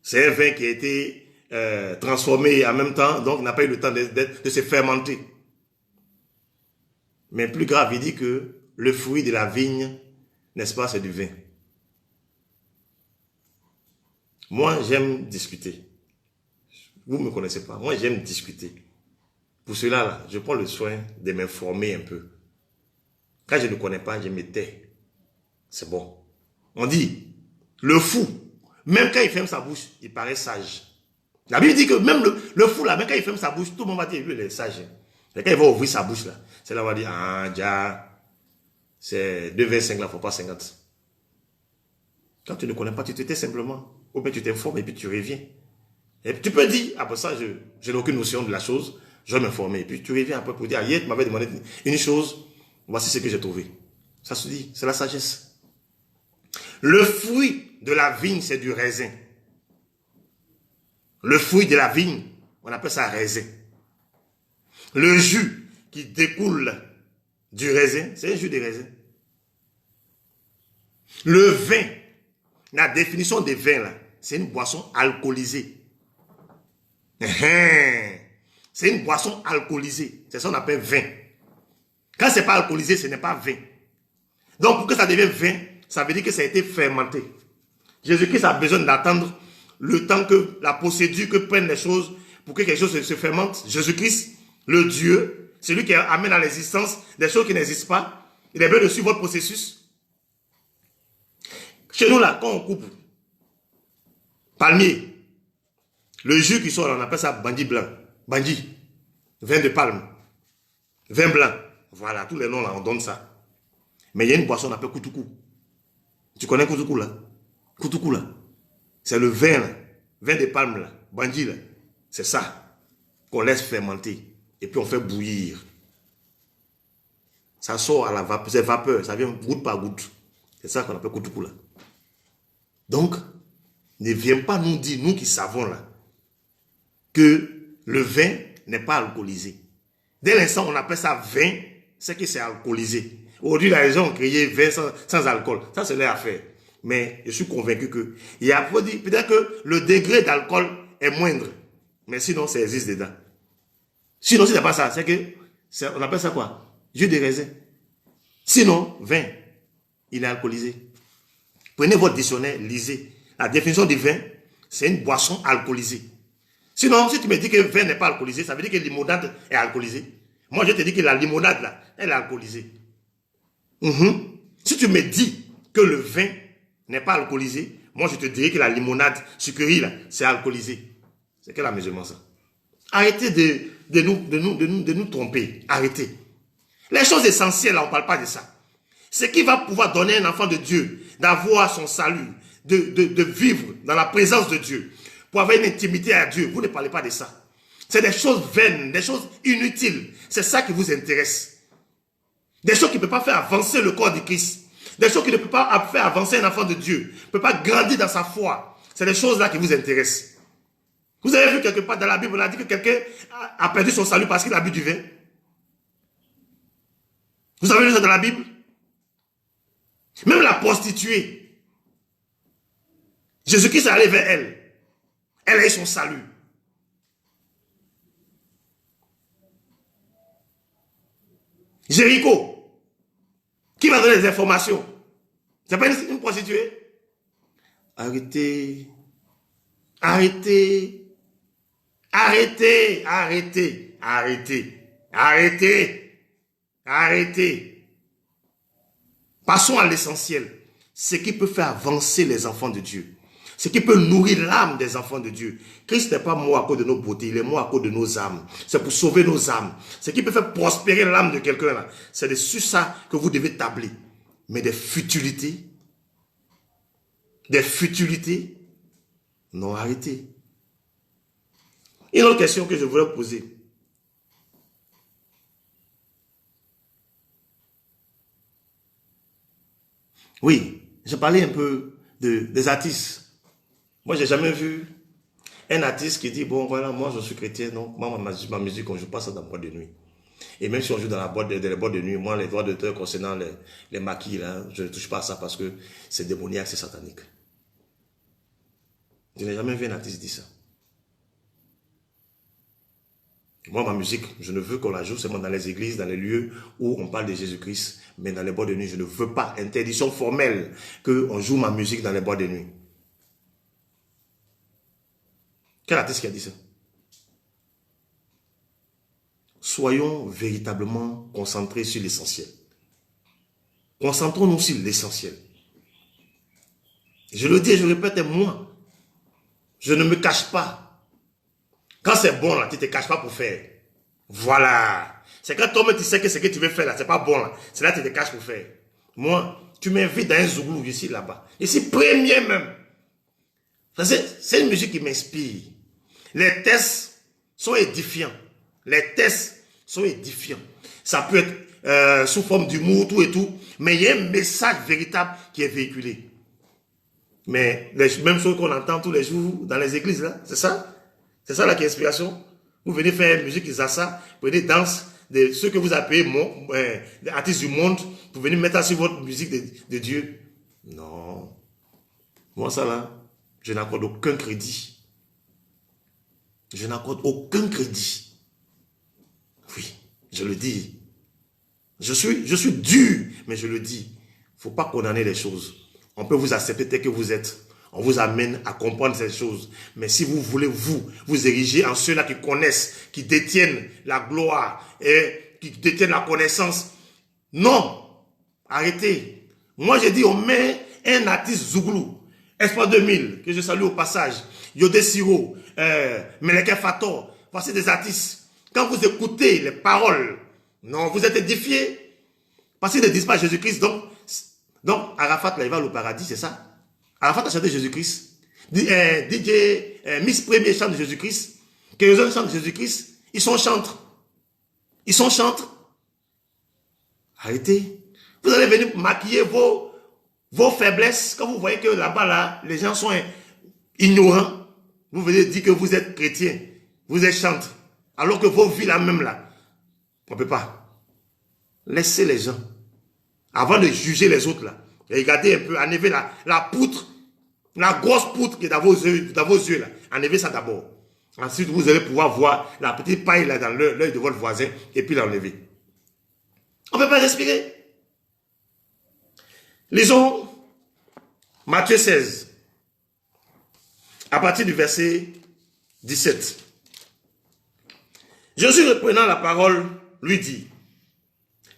A: c'est un vin qui a été transformé en même temps, donc n'a pas eu le temps de se fermenter. Mais plus grave, il dit que le fruit de la vigne, n'est-ce pas, c'est du vin. Moi, j'aime discuter. Vous ne me connaissez pas. Moi, j'aime discuter. Pour cela, là, je prends le soin de m'informer un peu. Quand je ne connais pas, je me tais. C'est bon. On dit, le fou, même quand il ferme sa bouche, il paraît sage. La Bible dit que même le fou, là, même quand il ferme sa bouche, tout le monde va dire, lui, il est sage. Et quand il va ouvrir sa bouche, là, c'est là qu'on va dire, ah, déjà, c'est 2,25 là, il ne faut pas 50. Quand tu ne connais pas, tu te tais simplement. Ou bien tu t'informes et puis tu reviens. Et puis tu peux dire, après ça, je n'ai aucune notion de la chose, je vais m'informer. Et puis tu reviens après pour dire, hier, tu m'avais demandé une chose, voici ce que j'ai trouvé. Ça se dit, c'est la sagesse. Le fruit de la vigne, c'est du raisin. Le fruit de la vigne, on appelle ça raisin. Le jus qui découle du raisin, c'est un jus de raisin. Le vin, la définition des vins, là, c'est une boisson alcoolisée. C'est une boisson alcoolisée. C'est ça qu'on appelle vin. Quand ce n'est pas alcoolisé, ce n'est pas vin. Donc, pour que ça devienne vin, ça veut dire que ça a été fermenté. Jésus-Christ a besoin d'attendre le temps que la procédure que prennent les choses pour que quelque chose se fermente. Jésus-Christ, le Dieu, c'est lui qui amène à l'existence des choses qui n'existent pas. Il est bien de suivre votre processus. Chez nous, là, quand on coupe palmier, le jus qui sort, on appelle ça bandit blanc. Bandit, vin de palme, vin blanc. Voilà, tous les noms là, on donne ça. Mais il y a une boisson, on appelle koutoukou. Tu connais koutoukou là? Koutoukou là. C'est le vin là, vin de palme là, bandit là. C'est ça qu'on laisse fermenter. Et puis on fait bouillir. Ça sort à la vapeur, c'est vapeur, ça vient goutte par goutte. C'est ça qu'on appelle koutoukou là. Donc, ne viens pas nous dire, nous qui savons là, que le vin n'est pas alcoolisé. Dès l'instant où on appelle ça vin, c'est que c'est alcoolisé. Aujourd'hui, les gens ont créé vin sans alcool. Ça, c'est leur affaire. Mais je suis convaincu que il y a peut-être que le degré d'alcool est moindre. Mais sinon, ça existe dedans. Sinon, si ce n'est pas ça, c'est que, on appelle ça quoi? Jus de raisin. Sinon, vin, il est alcoolisé. Prenez votre dictionnaire, lisez. La définition du vin, c'est une boisson alcoolisée. Sinon, si tu me dis que le vin n'est pas alcoolisé, ça veut dire que la limonade est alcoolisée. Moi, je te dis que la limonade, là, elle est alcoolisée. Si tu me dis que le vin n'est pas alcoolisé, moi, je te dirais que la limonade sucrerie, là, c'est alcoolisé. C'est quel amusement, ça? Arrêtez de nous tromper. Arrêtez. Les choses essentielles, là, on ne parle pas de ça. Ce qui va pouvoir donner à un enfant de Dieu, d'avoir son salut, de vivre dans la présence de Dieu, pour avoir une intimité à Dieu, vous ne parlez pas de ça. C'est des choses vaines, des choses inutiles. C'est ça qui vous intéresse. Des choses qui ne peuvent pas faire avancer le corps de Christ. Des choses qui ne peuvent pas faire avancer un enfant de Dieu. Ne peuvent pas grandir dans sa foi. C'est des choses là qui vous intéressent. Vous avez vu quelque part dans la Bible, on a dit que quelqu'un a perdu son salut parce qu'il a bu du vin. Vous avez lu ça dans la Bible? Même la prostituée. Jésus-Christ est allé vers elle. Elle a eu son salut. Jéricho. Qui va donner les informations? C'est pas une prostituée? Arrêtez. Arrêtez. Arrêtez. Arrêtez. Arrêtez. Arrêtez. Arrêtez. Passons à l'essentiel. Ce qui peut faire avancer les enfants de Dieu. Ce qui peut nourrir l'âme des enfants de Dieu. Christ n'est pas mort à cause de nos beautés, il est mort à cause de nos âmes. C'est pour sauver nos âmes. Ce qui peut faire prospérer l'âme de quelqu'un là, c'est sur ça que vous devez tabler. Mais des futilités, non, arrêtez. Une autre question que je voulais poser. Oui, j'ai parlé un peu des artistes. Moi, j'ai jamais vu un artiste qui dit, bon, voilà, moi, je suis chrétien, non, moi, ma musique, on ne joue pas ça dans la boîte de nuit. Et même si on joue dans les boîtes de nuit, moi, les droits d'auteur concernant les maquis, là, je ne touche pas à ça parce que c'est démoniaque, c'est satanique. Je n'ai jamais vu un artiste dire ça. Moi, ma musique, je ne veux qu'on la joue seulement dans les églises, dans les lieux où on parle de Jésus-Christ, mais dans les boîtes de nuit, je ne veux pas. Interdiction formelle qu'on joue ma musique dans les boîtes de nuit. Quel artiste qui a dit ça? Soyons véritablement concentrés sur l'essentiel. Concentrons-nous sur l'essentiel. Je le dis et je répète, moi, je ne me cache pas. Quand c'est bon, là, tu ne te caches pas pour faire. Voilà. C'est quand toi-même tu sais que ce que tu veux faire là, c'est pas bon là. C'est là que tu te caches pour faire. Moi, tu m'invites dans un zouglou ici, là-bas. Ici, premier même. C'est une musique qui m'inspire. Les tests sont édifiants. Les tests sont édifiants. Ça peut être sous forme d'humour, tout et tout. Mais il y a un message véritable qui est véhiculé. Mais les mêmes choses qu'on entend tous les jours dans les églises, là, c'est ça? C'est ça la inspiration. Vous venez faire une musique, ça, vous venez danser de ceux que vous appelez les artistes du monde, vous venez mettre ça sur votre musique de Dieu. Non. Moi, ça là, je n'accorde aucun crédit. Je n'accorde aucun crédit. Oui, je le dis. Je suis dur, mais je le dis. Il ne faut pas condamner les choses. On peut vous accepter tel que vous êtes. On vous amène à comprendre ces choses. Mais si vous voulez vous ériger en ceux-là qui connaissent, qui détiennent la gloire et qui détiennent la connaissance, non. Arrêtez. Moi, j'ai dit, on met un artiste Zouglou, Espoir 2000, que je salue au passage, Yodé Siro, Meleke Fator. Voici des artistes. Quand vous écoutez les paroles, non, vous êtes édifiés. Parce qu'ils ne disent pas Jésus-Christ. Donc, Arafat, là, il va au paradis, c'est ça? Arafat a chanté Jésus-Christ. DJ Miss Premier chante Jésus-Christ. Que les autres chantent Jésus-Christ. Ils sont chantres. Ils sont chantres. Arrêtez. Vous allez venir maquiller vos faiblesses. Quand vous voyez que là-bas, là, les gens sont ignorants. Vous venez dire que vous êtes chrétien. Vous êtes chantre. Alors que vos vies là même là. On ne peut pas. Laissez les gens. Avant de juger les autres là. Et regardez un peu, enlevez la poutre. La grosse poutre qui est dans vos yeux là. Enlevez ça d'abord. Ensuite, vous allez pouvoir voir la petite paille là dans l'œil de votre voisin et puis l'enlever. On ne peut pas respirer. Lisons Matthieu 16. À partir du verset 17. Jésus reprenant la parole lui dit,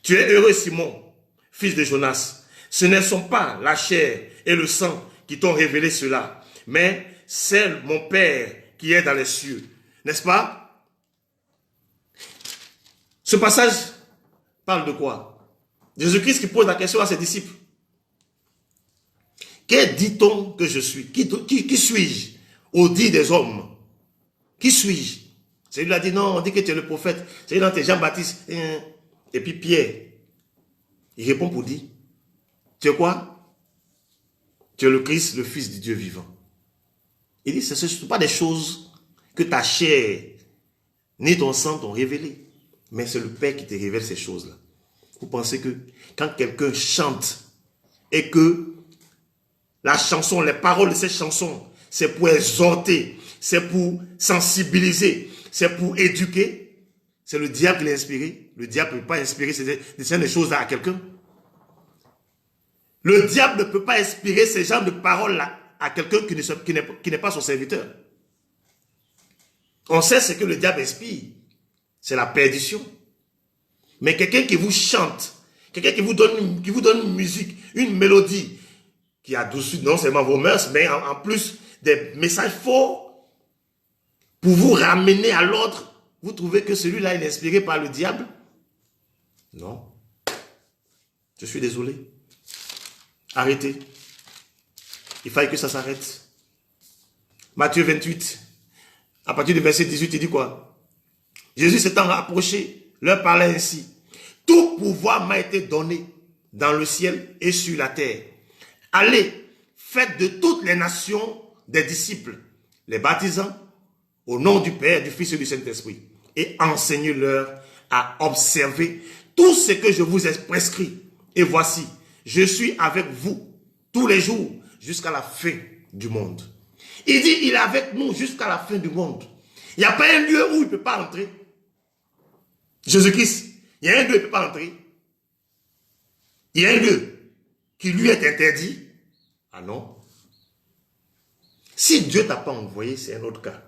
A: tu es heureux Simon, fils de Jonas. Ce ne sont pas la chair et le sang qui t'ont révélé cela, mais c'est mon Père qui est dans les cieux. N'est-ce pas? Ce passage parle de quoi? Jésus-Christ qui pose la question à ses disciples. Que dit-on que je suis? Qui suis-je au dit des hommes? Qui suis-je? Celui-là a dit non, on dit que tu es le prophète. Celui-là, tu es Jean-Baptiste. Et puis Pierre, il répond pour dire, tu es quoi? Tu es le Christ, le Fils du Dieu vivant. Il dit, ce ne sont pas des choses que ta chair ni ton sang t'ont révélé. Mais c'est le Père qui te révèle ces choses-là. Vous pensez que quand quelqu'un chante et que la chanson, les paroles de cette chanson, c'est pour exhorter, c'est pour sensibiliser, c'est pour éduquer, c'est le diable qui l'a inspiré. Le diable ne peut pas inspirer ces choses-là à quelqu'un. Le diable ne peut pas inspirer ces genres de paroles-là à quelqu'un qui n'est pas son serviteur. On sait ce que le diable inspire. C'est la perdition. Mais quelqu'un qui vous chante, quelqu'un qui vous donne une musique, une mélodie, qui adoucit non seulement vos mœurs, mais en plus des messages forts pour vous ramener à l'ordre, vous trouvez que celui-là est inspiré par le diable? Non. Je suis désolé. Arrêtez. Il fallait que ça s'arrête. Matthieu 28, à partir du verset 18, il dit quoi? Jésus s'étant rapproché, leur parlait ainsi. Tout pouvoir m'a été donné dans le ciel et sur la terre. Allez, faites de toutes les nations des disciples, les baptisant au nom du Père, du Fils et du Saint-Esprit, et enseignez-leur à observer tout ce que je vous ai prescrit. Et voici, je suis avec vous tous les jours jusqu'à la fin du monde. Il dit, il est avec nous jusqu'à la fin du monde. Il n'y a pas un lieu où il ne peut pas entrer. Jésus-Christ, il y a un lieu où il ne peut pas entrer. Il y a un lieu qui lui est interdit. Ah non. Si Dieu ne t'a pas envoyé, c'est un autre cas.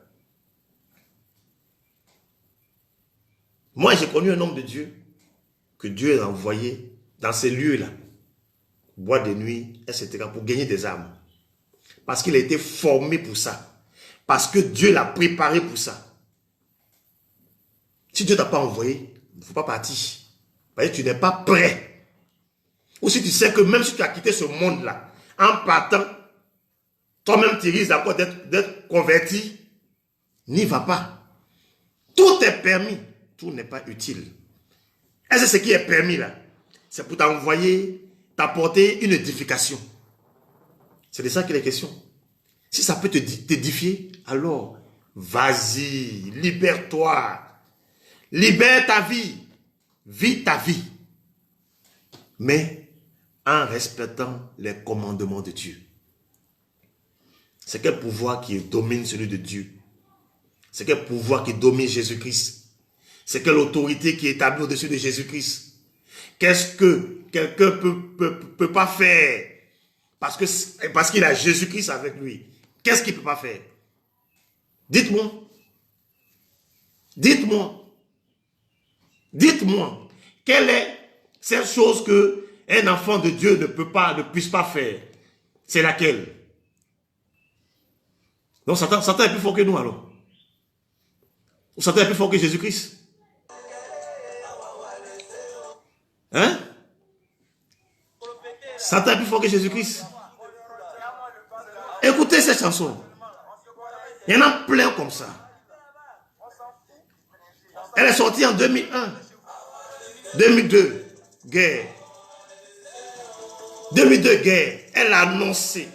A: Moi, j'ai connu un homme de Dieu que Dieu a envoyé dans ces lieux-là, boîte de nuit, etc., pour gagner des âmes. Parce qu'il a été formé pour ça. Parce que Dieu l'a préparé pour ça. Si Dieu ne t'a pas envoyé, il ne faut pas partir. Parce que tu n'es pas prêt. Ou si tu sais que même si tu as quitté ce monde-là, en partant, toi-même tu risques encore d'être converti, n'y va pas. Tout est permis, tout n'est pas utile. Et c'est ce qui est permis là. C'est pour t'envoyer, t'apporter une édification. C'est de ça qu'il est question. Si ça peut t'édifier, alors vas-y, libère-toi. Libère ta vie. Vis ta vie. Mais en respectant les commandements de Dieu. C'est quel pouvoir qui domine celui de Dieu? C'est quel pouvoir qui domine Jésus-Christ? C'est quelle autorité qui est établie au-dessus de Jésus-Christ? Qu'est-ce que quelqu'un peut pas faire parce qu'il a Jésus-Christ avec lui? Qu'est-ce qu'il ne peut pas faire? Dites-moi. Dites-moi. Dites-moi. Quelle est cette chose qu'un enfant de Dieu ne puisse pas faire? C'est laquelle? Donc Satan est plus fort que nous alors. Ou Satan est plus fort que Jésus-Christ? Hein? Satan est plus fort que Jésus-Christ. Écoutez cette chanson. Il y en a plein comme ça. Elle est sortie en 2001. 2002, guerre. 2002, guerre. Elle a annoncé.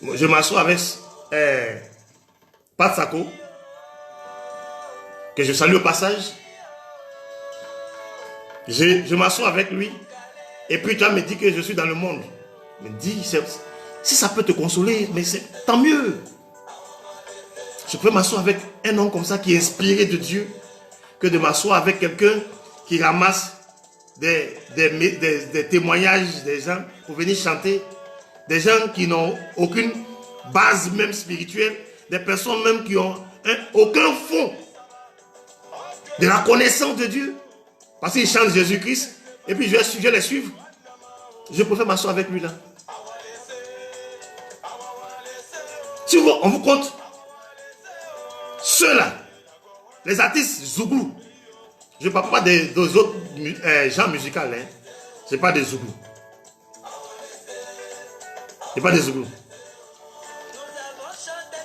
A: Je m'assois avec Pat Sako, que je salue au passage. Je m'assois avec lui. Et puis tu me dit que je suis dans le monde. Me dis, si ça peut te consoler, mais c'est tant mieux. Je peux m'asseoir avec un homme comme ça qui est inspiré de Dieu, que de m'asseoir avec quelqu'un qui ramasse des témoignages des gens pour venir chanter. Des gens qui n'ont aucune base même spirituelle. Des personnes même qui n'ont aucun fond de la connaissance de Dieu. Parce qu'ils chantent Jésus-Christ. Et puis je vais les suivre. Je préfère m'asseoir avec lui là. Si on vous compte, ceux-là, les artistes Zouglou, je ne parle pas des autres genres musicaux, hein. Ce n'est pas des Zouglou. Ce n'est pas des Zouglou.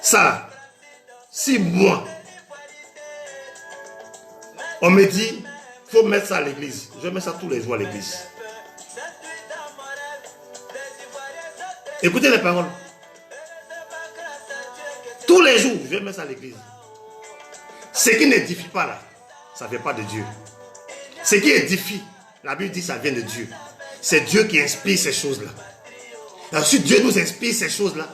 A: Ça, si moi, on me dit, il faut mettre ça à l'église, je mets ça tous les jours à l'église. Écoutez les paroles. Tous les jours, je vais mettre ça à l'église. Ce qui n'édifie pas là, ça ne vient pas de Dieu. Ce qui édifie, la Bible dit ça vient de Dieu. c'est Dieu qui inspire ces choses-là. Alors, si Dieu nous inspire ces choses-là,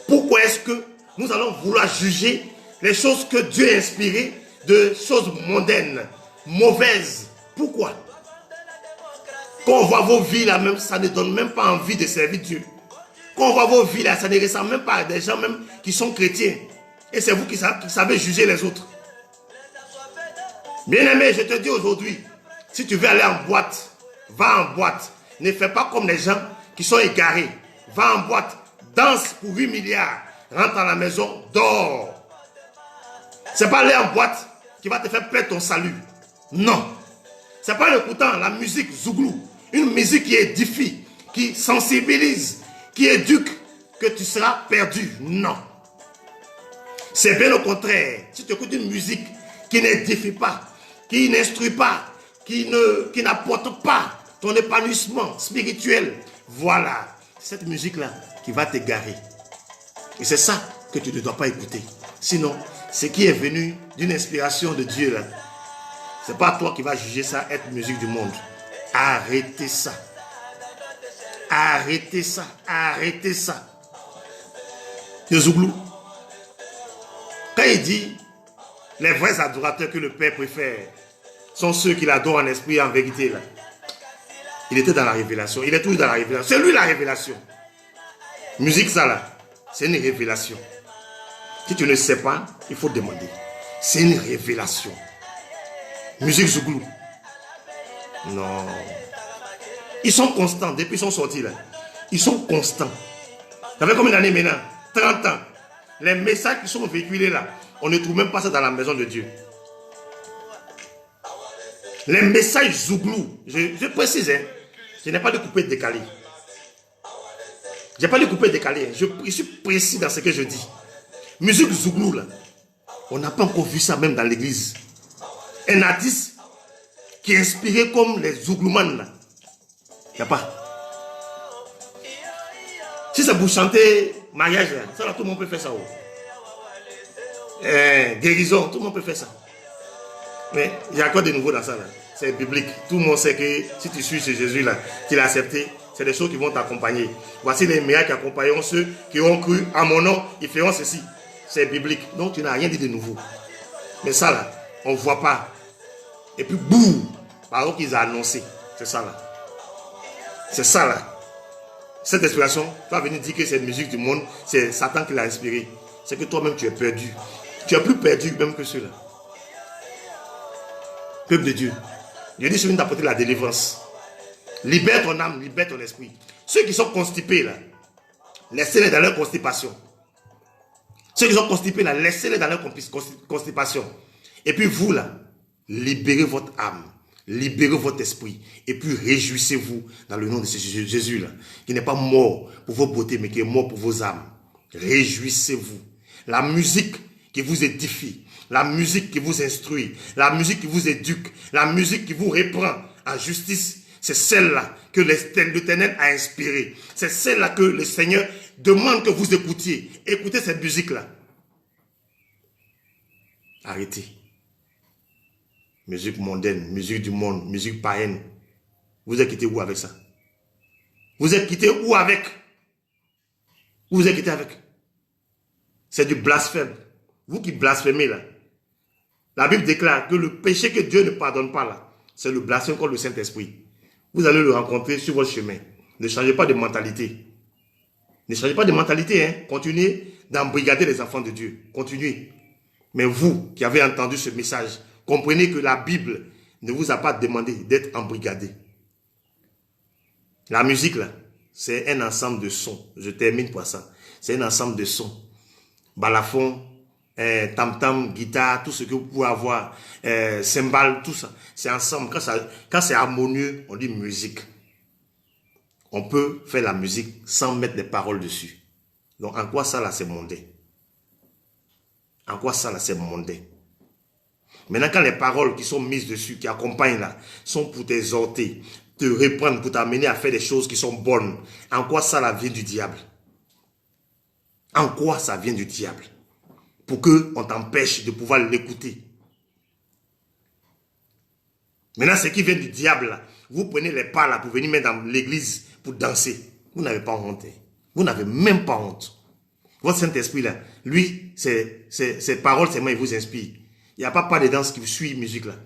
A: pourquoi est-ce que nous allons vouloir juger les choses que Dieu a inspirées de choses mondaines, mauvaises? Pourquoi? Quand on voit vos vies là, même, ça ne donne même pas envie de servir Dieu. Quand on voit vos vies là, ça ne ressemble même pas à des gens même qui sont chrétiens. Et c'est vous qui savez juger les autres. Bien-aimé, je te dis aujourd'hui, si tu veux aller en boîte, va en boîte. Ne fais pas comme les gens qui sont égarés. Va en boîte, danse pour 8 milliards, rentre à la maison, dors. C'est pas aller en boîte qui va te faire perdre ton salut. Non. C'est pas en écoutant la musique zouglou, une musique qui édifie, qui sensibilise, qui éduque, que tu seras perdu. Non. C'est bien au contraire. Si tu écoutes une musique qui n'édifie pas, qui n'instruit pas, qui n'apporte pas ton épanouissement spirituel, voilà, cette musique-là qui va t'égarer. Et c'est ça que tu ne dois pas écouter. Sinon, ce qui est venu d'une inspiration de Dieu, là, c'est pas toi qui vas juger ça être musique du monde. Arrêtez ça. Arrêtez ça. Arrêtez ça. Le Zouglou, quand il dit les vrais adorateurs que le Père préfère sont ceux qui l'adorent en esprit et en vérité, là. Il était dans la révélation. Il est toujours dans la révélation. C'est lui la révélation. Musique, ça là, c'est une révélation. Si tu ne sais pas, il faut demander. C'est une révélation. Musique Zouglou. Non. Ils sont constants depuis qu'ils sont sortis là. Ils sont constants. Ça fait combien d'années maintenant? 30 ans. Les messages qui sont véhiculés là, on ne trouve même pas ça dans la maison de Dieu. Les messages Zouglou, je précise, hein, je n'ai pas de coupé décalé. Je n'ai pas de coupé décalé. Hein. Je suis précis dans ce que je dis. Musique Zouglou là, on n'a pas encore vu ça même dans l'église. Un artiste qui est inspiré comme les Zouglouman là. Il n'y a pas. Si c'est pour chanter mariage là, ça là, tout le monde peut faire ça. Guérison, tout le monde peut faire ça. Mais il y a quoi de nouveau dans ça là? C'est biblique. Tout le monde sait que si tu suis chez Jésus là, tu l'as accepté, c'est des choses qui vont t'accompagner. Voici les miracles qui accompagneront ceux qui ont cru à mon nom, ils feront ceci. C'est biblique. Donc tu n'as rien dit de nouveau. Mais ça là, on ne voit pas. Et puis boum, par exemple qu'ils ont annoncé. C'est ça là. C'est ça là. Cette inspiration, tu vas venir dire que c'est une musique du monde, c'est Satan qui l'a inspiré. C'est que toi-même tu es perdu. Tu es plus perdu même que ceux-là. Peuple de Dieu, je dis, je viens d'apporter la délivrance. Libère ton âme, libère ton esprit. Ceux qui sont constipés là, laissez-les dans leur constipation. Ceux qui sont constipés là, laissez-les dans leur constipation. Et puis vous là, libérez votre âme, libérez votre esprit. Et puis réjouissez-vous dans le nom de Jésus là, qui n'est pas mort pour vos beautés, mais qui est mort pour vos âmes. Réjouissez-vous. La musique qui vous édifie, la musique qui vous instruit, la musique qui vous éduque, la musique qui vous reprend en justice, c'est celle-là que l'Éternel a inspirée. C'est celle-là que le Seigneur demande que vous écoutiez. Écoutez cette musique-là. Arrêtez. Musique mondaine, musique du monde, musique païenne. Vous êtes quitté où avec ça? Vous êtes quitté où avec? Vous êtes quitté avec? C'est du blasphème. Vous qui blasphémez là. La Bible déclare que le péché que Dieu ne pardonne pas là, c'est le blasphème contre le Saint-Esprit. Vous allez le rencontrer sur votre chemin. Ne changez pas de mentalité. Ne changez pas de mentalité. Hein. Continuez d'embrigader les enfants de Dieu. Continuez. Mais vous qui avez entendu ce message, comprenez que la Bible ne vous a pas demandé d'être embrigadé. La musique là, c'est un ensemble de sons. Je termine par ça. C'est un ensemble de sons. Balafon, tam-tam, guitare, tout ce que vous pouvez avoir, cymbales, tout ça. C'est ensemble. Quand c'est harmonieux, on dit musique. On peut faire la musique sans mettre des paroles dessus. Donc en quoi ça là c'est mondain? En quoi ça là c'est mondain? Maintenant quand les paroles qui sont mises dessus, qui accompagnent là, sont pour t'exhorter, te reprendre, pour t'amener à faire des choses qui sont bonnes, en quoi ça là vient du diable? En quoi ça vient du diable? Pour qu'on t'empêche de pouvoir l'écouter. Maintenant, ce qui vient du diable, là, vous prenez les pas là pour venir mettre dans l'église pour danser. Vous n'avez pas honte. Vous n'avez même pas honte. Votre Saint-Esprit là, lui, ses paroles, ses mains, il vous inspire. Il n'y a pas de danse qui suit musique là.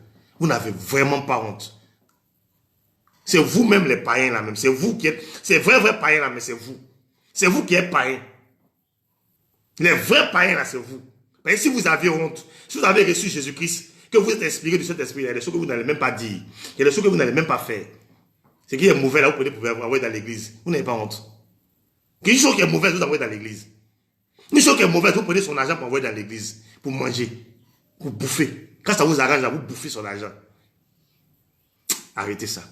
A: Vous n'avez vraiment pas honte. C'est vous-même les païens là même. C'est vous qui êtes, c'est vrai païens là, mais c'est vous. C'est vous qui êtes païens. Les vrais païens là, c'est vous. Mais si vous avez honte, si vous avez reçu Jésus-Christ, que vous êtes inspiré de cet esprit, il y a des choses que vous n'allez même pas dire. Il y a des choses que vous n'allez même pas faire. Ce qui est mauvais là, vous pouvez envoyer dans l'église. Vous n'avez pas honte. Une chose qui est mauvaise, vous envoyez dans l'église. Une chose qui est mauvaise, vous prenez son argent pour envoyer dans l'église. Pour manger. Pour bouffer. Quand ça vous arrange là, vous bouffez son argent. Arrêtez ça.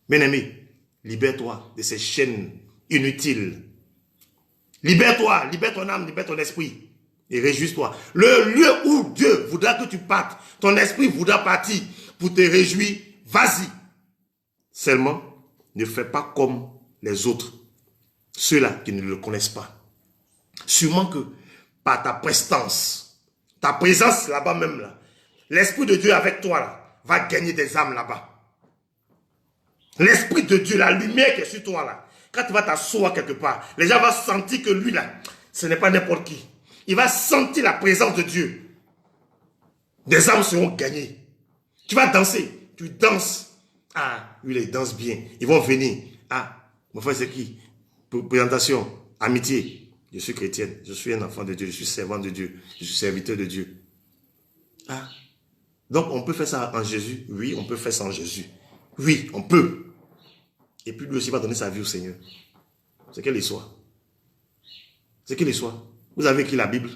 A: Bien-aimé, libère-toi de ces chaînes inutiles. Libère-toi, libère ton âme, libère ton esprit. Et réjouis-toi. Le lieu où Dieu voudra que tu partes, ton esprit voudra partir pour te réjouir, vas-y. Seulement, ne fais pas comme les autres. Ceux-là qui ne le connaissent pas. Sûrement que par ta prestance, ta présence là-bas même là, l'Esprit de Dieu avec toi là, va gagner des âmes là-bas. L'Esprit de Dieu, la lumière qui est sur toi là, quand tu vas t'asseoir quelque part, les gens vont sentir que lui là, ce n'est pas n'importe qui. Il va sentir la présence de Dieu. Des âmes seront gagnées. Tu vas danser, tu danses. Ah, lui il danse bien. Ils vont venir. Ah, mon frère c'est qui? Présentation, amitié. Je suis chrétienne, je suis un enfant de Dieu, je suis servant de Dieu, je suis serviteur de Dieu. Ah, donc on peut faire ça en Jésus? Oui, on peut faire ça en Jésus. Oui, on peut. Et puis lui aussi va donner sa vie au Seigneur. C'est quelle histoire? C'est quelle histoire? Vous avez écrit la Bible.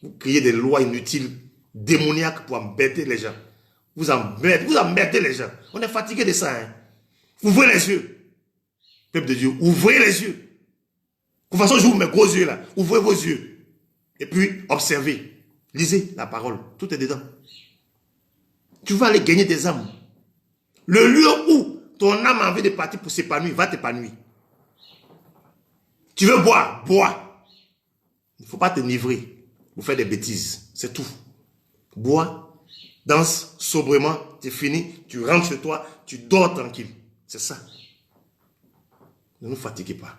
A: Vous créez des lois inutiles, démoniaques pour embêter les gens. Vous embêtez les gens. On est fatigué de ça. Hein? Ouvrez les yeux. Peuple de Dieu, ouvrez les yeux. De toute façon, je vous mets gros yeux là. Ouvrez vos yeux. Et puis, observez. Lisez la parole. Tout est dedans. Tu vas aller gagner des âmes. Le lieu où ton âme a envie de partir pour s'épanouir, va t'épanouir. Tu veux boire, bois. Il ne faut pas te livrer. Vous faites des bêtises. C'est tout. Bois, danse sobrement, c'est fini. Tu rentres chez toi, tu dors tranquille. C'est ça. Ne nous fatiguez pas.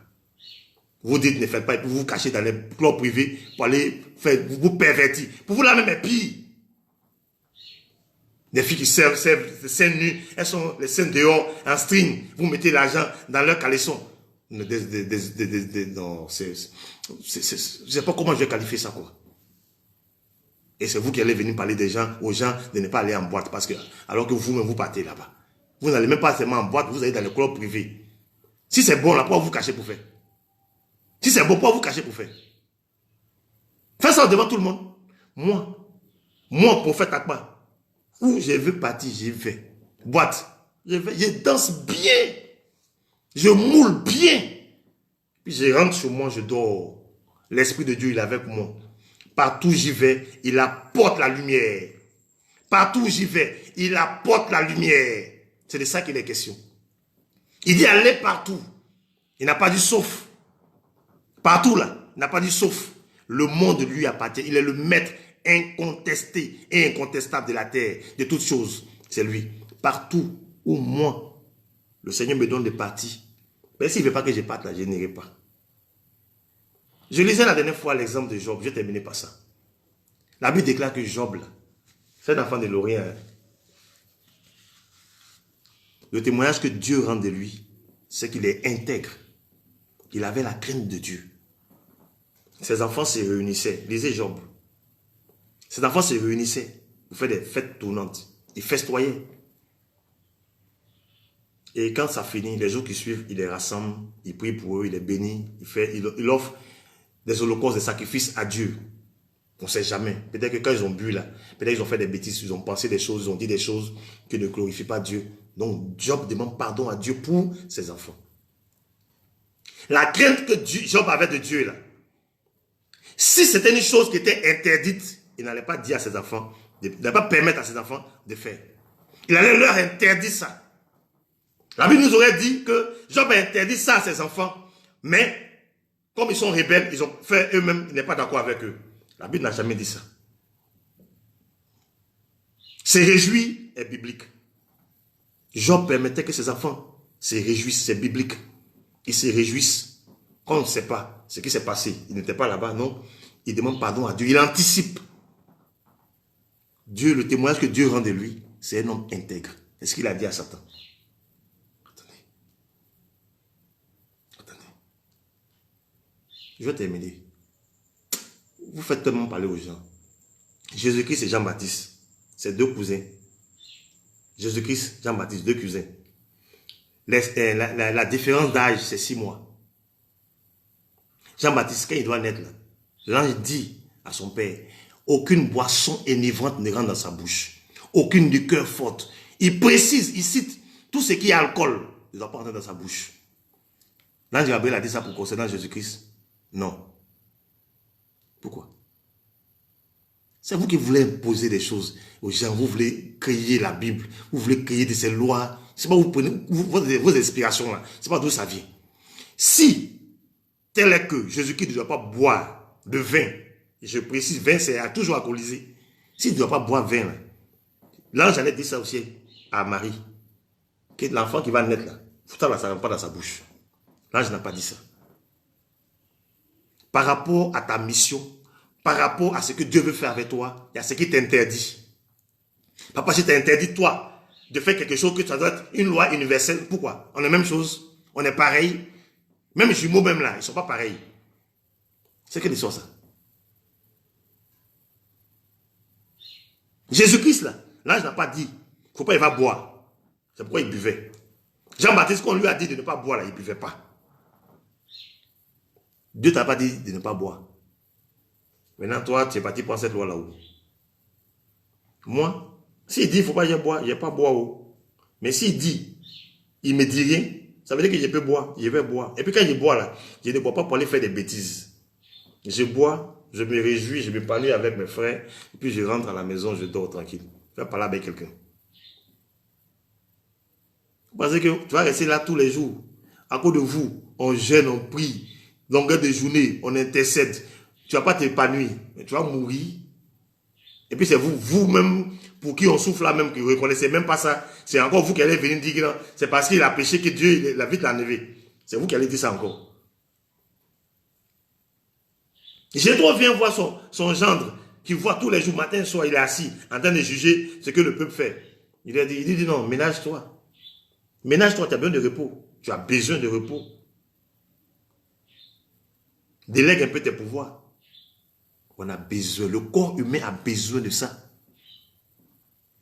A: Vous dites ne faites pas, et puis vous vous cachez dans les clubs privés pour aller faire, vous pervertir. Pour vous la même est pire. Des filles qui servent les seins nus, elles sont les seins dehors, en string. Vous mettez l'argent dans leur caleçon. Non, je ne sais pas comment je vais qualifier ça, quoi. Et c'est vous qui allez venir parler aux gens de ne pas aller en boîte, parce que, alors que vous-même, vous partez là-bas. Vous n'allez même pas seulement en boîte, vous allez dans les clubs privés. Si c'est bon, là, pourquoi vous cachez pour faire? Si c'est bon, pourquoi vous cachez pour faire? Faites ça devant tout le monde. Moi, prophète Akba, où je veux partir, j'y vais. Boîte, je danse bien. Je moule bien. Puis je rentre chez moi, je dors. L'Esprit de Dieu, il est avec moi. Partout où j'y vais, il apporte la lumière. Partout où j'y vais, il apporte la lumière. C'est de ça qu'il est question. Il dit allez partout. Il n'a pas dit sauf. Partout là, il n'a pas dit sauf. Le monde lui appartient. Il est le maître incontesté et incontestable de la terre, de toutes choses. C'est lui. Partout où moi, le Seigneur me donne de partir. Mais s'il ne veut pas que je parte là, je n'irai pas. Je lisais la dernière fois l'exemple de Job. Je vais terminer par ça. La Bible déclare que Job, c'est un enfant de l'Orient. Hein. Le témoignage que Dieu rend de lui, c'est qu'il est intègre. Il avait la crainte de Dieu. Ses enfants se réunissaient. Lisez Job. Ses enfants se réunissaient pour faire des fêtes tournantes. Ils festoyaient. Et quand ça finit, les jours qui suivent, il les rassemble, il prie pour eux, il les bénit, il offre des holocaustes, des sacrifices à Dieu. On ne sait jamais. Peut-être que quand ils ont bu là, peut-être qu'ils ont fait des bêtises, ils ont pensé des choses, ils ont dit des choses qui ne glorifient pas Dieu. Donc Job demande pardon à Dieu pour ses enfants. La crainte que Job avait de Dieu là, si c'était une chose qui était interdite, il n'allait pas dire à ses enfants, il n'allait pas permettre à ses enfants de faire. Il allait leur interdire ça. La Bible nous aurait dit que Job a interdit ça à ses enfants, mais comme ils sont rebelles, ils ont fait eux-mêmes, il n'est pas d'accord avec eux. La Bible n'a jamais dit ça. Se réjouir est biblique. Job permettait que ses enfants se réjouissent, c'est biblique. Ils se réjouissent. Quand on ne sait pas ce qui s'est passé, il n'était pas là-bas, non. Il demande pardon à Dieu, il anticipe. Dieu, le témoignage que Dieu rend de lui, c'est un homme intègre. C'est ce qu'il a dit à Satan. Attendez. Je vais terminer. Vous faites tellement parler aux gens. Jésus-Christ et Jean-Baptiste, c'est deux cousins. Jésus-Christ, Jean-Baptiste, deux cousins. La différence d'âge, c'est 6 mois. Jean-Baptiste, quand il doit naître, l'ange dit à son père, aucune boisson enivrante ne rentre dans sa bouche. Aucune liqueur forte. Il précise, il cite, tout ce qui est alcool ne doit pas rentrer dans sa bouche. L'ange Gabriel a dit ça pour concernant Jésus-Christ? Non. Pourquoi? C'est vous qui voulez imposer des choses aux gens. Vous voulez créer la Bible. Vous voulez créer de ces lois. C'est pas vous prenez vos inspirations là. C'est pas d'où ça vient. Si tel est que Jésus-Christ ne doit pas boire de vin, et je précise, vin c'est toujours alcoolisé. S'il ne doit pas boire vin, l'ange allait dire ça aussi à Marie. Que l'enfant qui va naître là, ça ne rentre pas dans sa bouche. L'ange n'a pas dit ça. Par rapport à ta mission, par rapport à ce que Dieu veut faire avec toi, il y a ce qui t'interdit. Papa, si t'interdit toi de faire quelque chose que ça doit être une loi universelle, pourquoi? On est la même chose, on est pareil. Même les jumeaux, même là, ils ne sont pas pareils. C'est quelle histoire ça? Jésus-Christ là, l'ange n'a pas dit, il ne faut pas, il va boire. C'est pourquoi il buvait. Jean-Baptiste, qu'on lui a dit de ne pas boire là, il ne buvait pas. Dieu ne t'a pas dit de ne pas boire. Maintenant, toi, tu es parti prendre cette loi là-haut. Moi, s'il dit, il ne faut pas y boire, il n'y a pas boire haut. Mais s'il dit, il ne me dit rien, ça veut dire que je peux boire, je vais boire. Et puis quand je bois là, je ne bois pas pour aller faire des bêtises. Je bois, je me réjouis, je me parle avec mes frères, et puis je rentre à la maison, je dors tranquille. Je vais parler avec quelqu'un. Parce que tu vas rester là tous les jours. À cause de vous, on jeûne, on prie, longueur de journée, on intercède. Tu ne vas pas t'épanouir, mais tu vas mourir. Et puis c'est vous-même, pour qui on souffle là même, qui ne reconnaissez même pas ça. C'est encore vous qui allez venir dire que c'est parce qu'il a péché que Dieu l'a vite enlevé. C'est vous qui allez dire ça encore. Jétro vient voir son gendre, qui voit tous les jours, matin et soir, il est assis, en train de juger ce que le peuple fait. Il dit non, ménage-toi. Ménage-toi, tu as besoin de repos. Tu as besoin de repos. Délègue un peu tes pouvoirs. On a besoin, le corps humain a besoin de ça.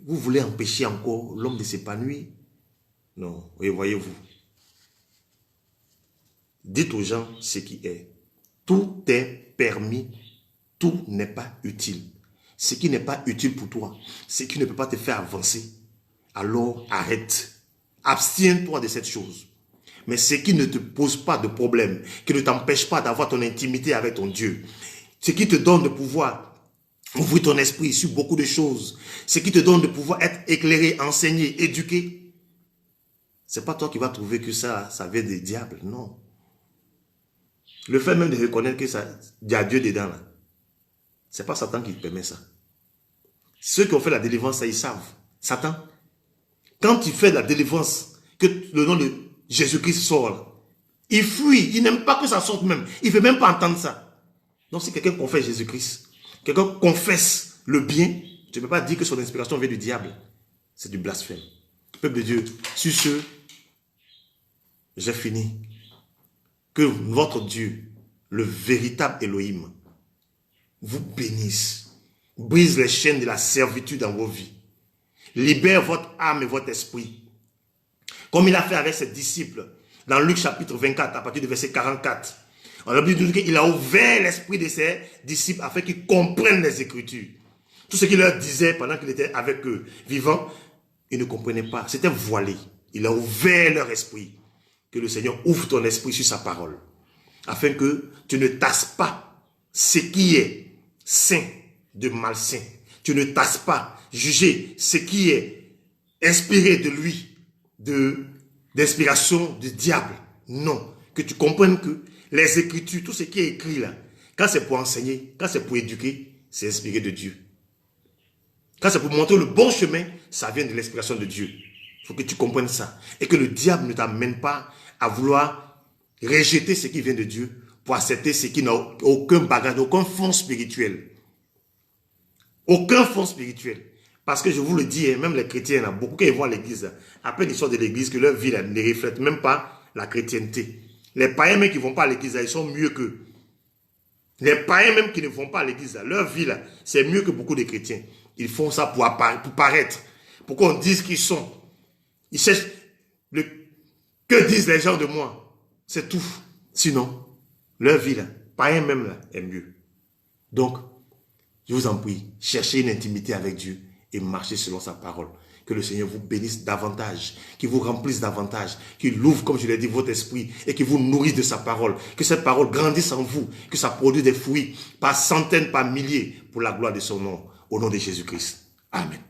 A: Vous voulez empêcher encore l'homme de s'épanouir? Non, voyez-vous. Dites aux gens ce qui est. Tout est permis, tout n'est pas utile. Ce qui n'est pas utile pour toi, ce qui ne peut pas te faire avancer, alors arrête. Abstiens-toi de cette chose. Mais ce qui ne te pose pas de problème, qui ne t'empêche pas d'avoir ton intimité avec ton Dieu, ce qui te donne de pouvoir ouvrir ton esprit sur beaucoup de choses, ce qui te donne de pouvoir être éclairé, enseigné, éduqué, c'est pas toi qui vas trouver que ça vient des diables, non. Le fait même de reconnaître que il y a Dieu dedans, là, c'est pas Satan qui te permet ça. Ceux qui ont fait la délivrance, ça, ils savent. Satan, quand tu fais la délivrance, que le nom de Jésus-Christ sort, là, il fuit, il n'aime pas que ça sorte même. Il ne veut même pas entendre ça. Donc si quelqu'un confesse Jésus-Christ, quelqu'un confesse le bien, tu ne peux pas dire que son inspiration vient du diable. C'est du blasphème. Peuple de Dieu, sur ce, j'ai fini. Que votre Dieu, le véritable Elohim, vous bénisse, brise les chaînes de la servitude dans vos vies, libère votre âme et votre esprit, comme il a fait avec ses disciples, dans Luc chapitre 24, à partir du verset 44. On a dit qu'il a ouvert l'esprit de ses disciples afin qu'ils comprennent les Écritures. Tout ce qu'il leur disait pendant qu'il était avec eux, vivant, ils ne comprenaient pas, c'était voilé. Il a ouvert leur esprit. Que le Seigneur ouvre ton esprit sur sa parole, afin que tu ne tasses pas ce qui est saint de malsain. Tu ne tasses pas juger ce qui est inspiré de lui, d'inspiration du diable. Non, que tu comprennes que les Écritures, tout ce qui est écrit là, quand c'est pour enseigner, quand c'est pour éduquer, c'est inspiré de Dieu. Quand c'est pour montrer le bon chemin, ça vient de l'inspiration de Dieu. Il faut que tu comprennes ça. Et que le diable ne t'amène pas à vouloir rejeter ce qui vient de Dieu pour accepter ce qui n'a aucun bagage, aucun fond spirituel. Aucun fond spirituel. Parce que je vous le dis, même les chrétiens, il y en a beaucoup qui vont à l'église. Après l'histoire de l'église, que leur vie ne reflète même pas la chrétienté. Les païens même qui ne vont pas à l'église, ils sont mieux qu'eux. Les païens même qui ne vont pas à l'église, leur vie, c'est mieux que beaucoup de chrétiens. Ils font ça pour paraître. Pour qu'on dise qu'ils sont. Ils cherchent que disent les gens de moi. C'est tout. Sinon, leur vie, païen même, est mieux. Donc, je vous en prie, cherchez une intimité avec Dieu et marchez selon sa parole. Que le Seigneur vous bénisse davantage, qu'il vous remplisse davantage, qu'il ouvre, comme je l'ai dit, votre esprit et qu'il vous nourrisse de sa parole. Que cette parole grandisse en vous, que ça produise des fruits par centaines, par milliers, pour la gloire de son nom, au nom de Jésus-Christ. Amen.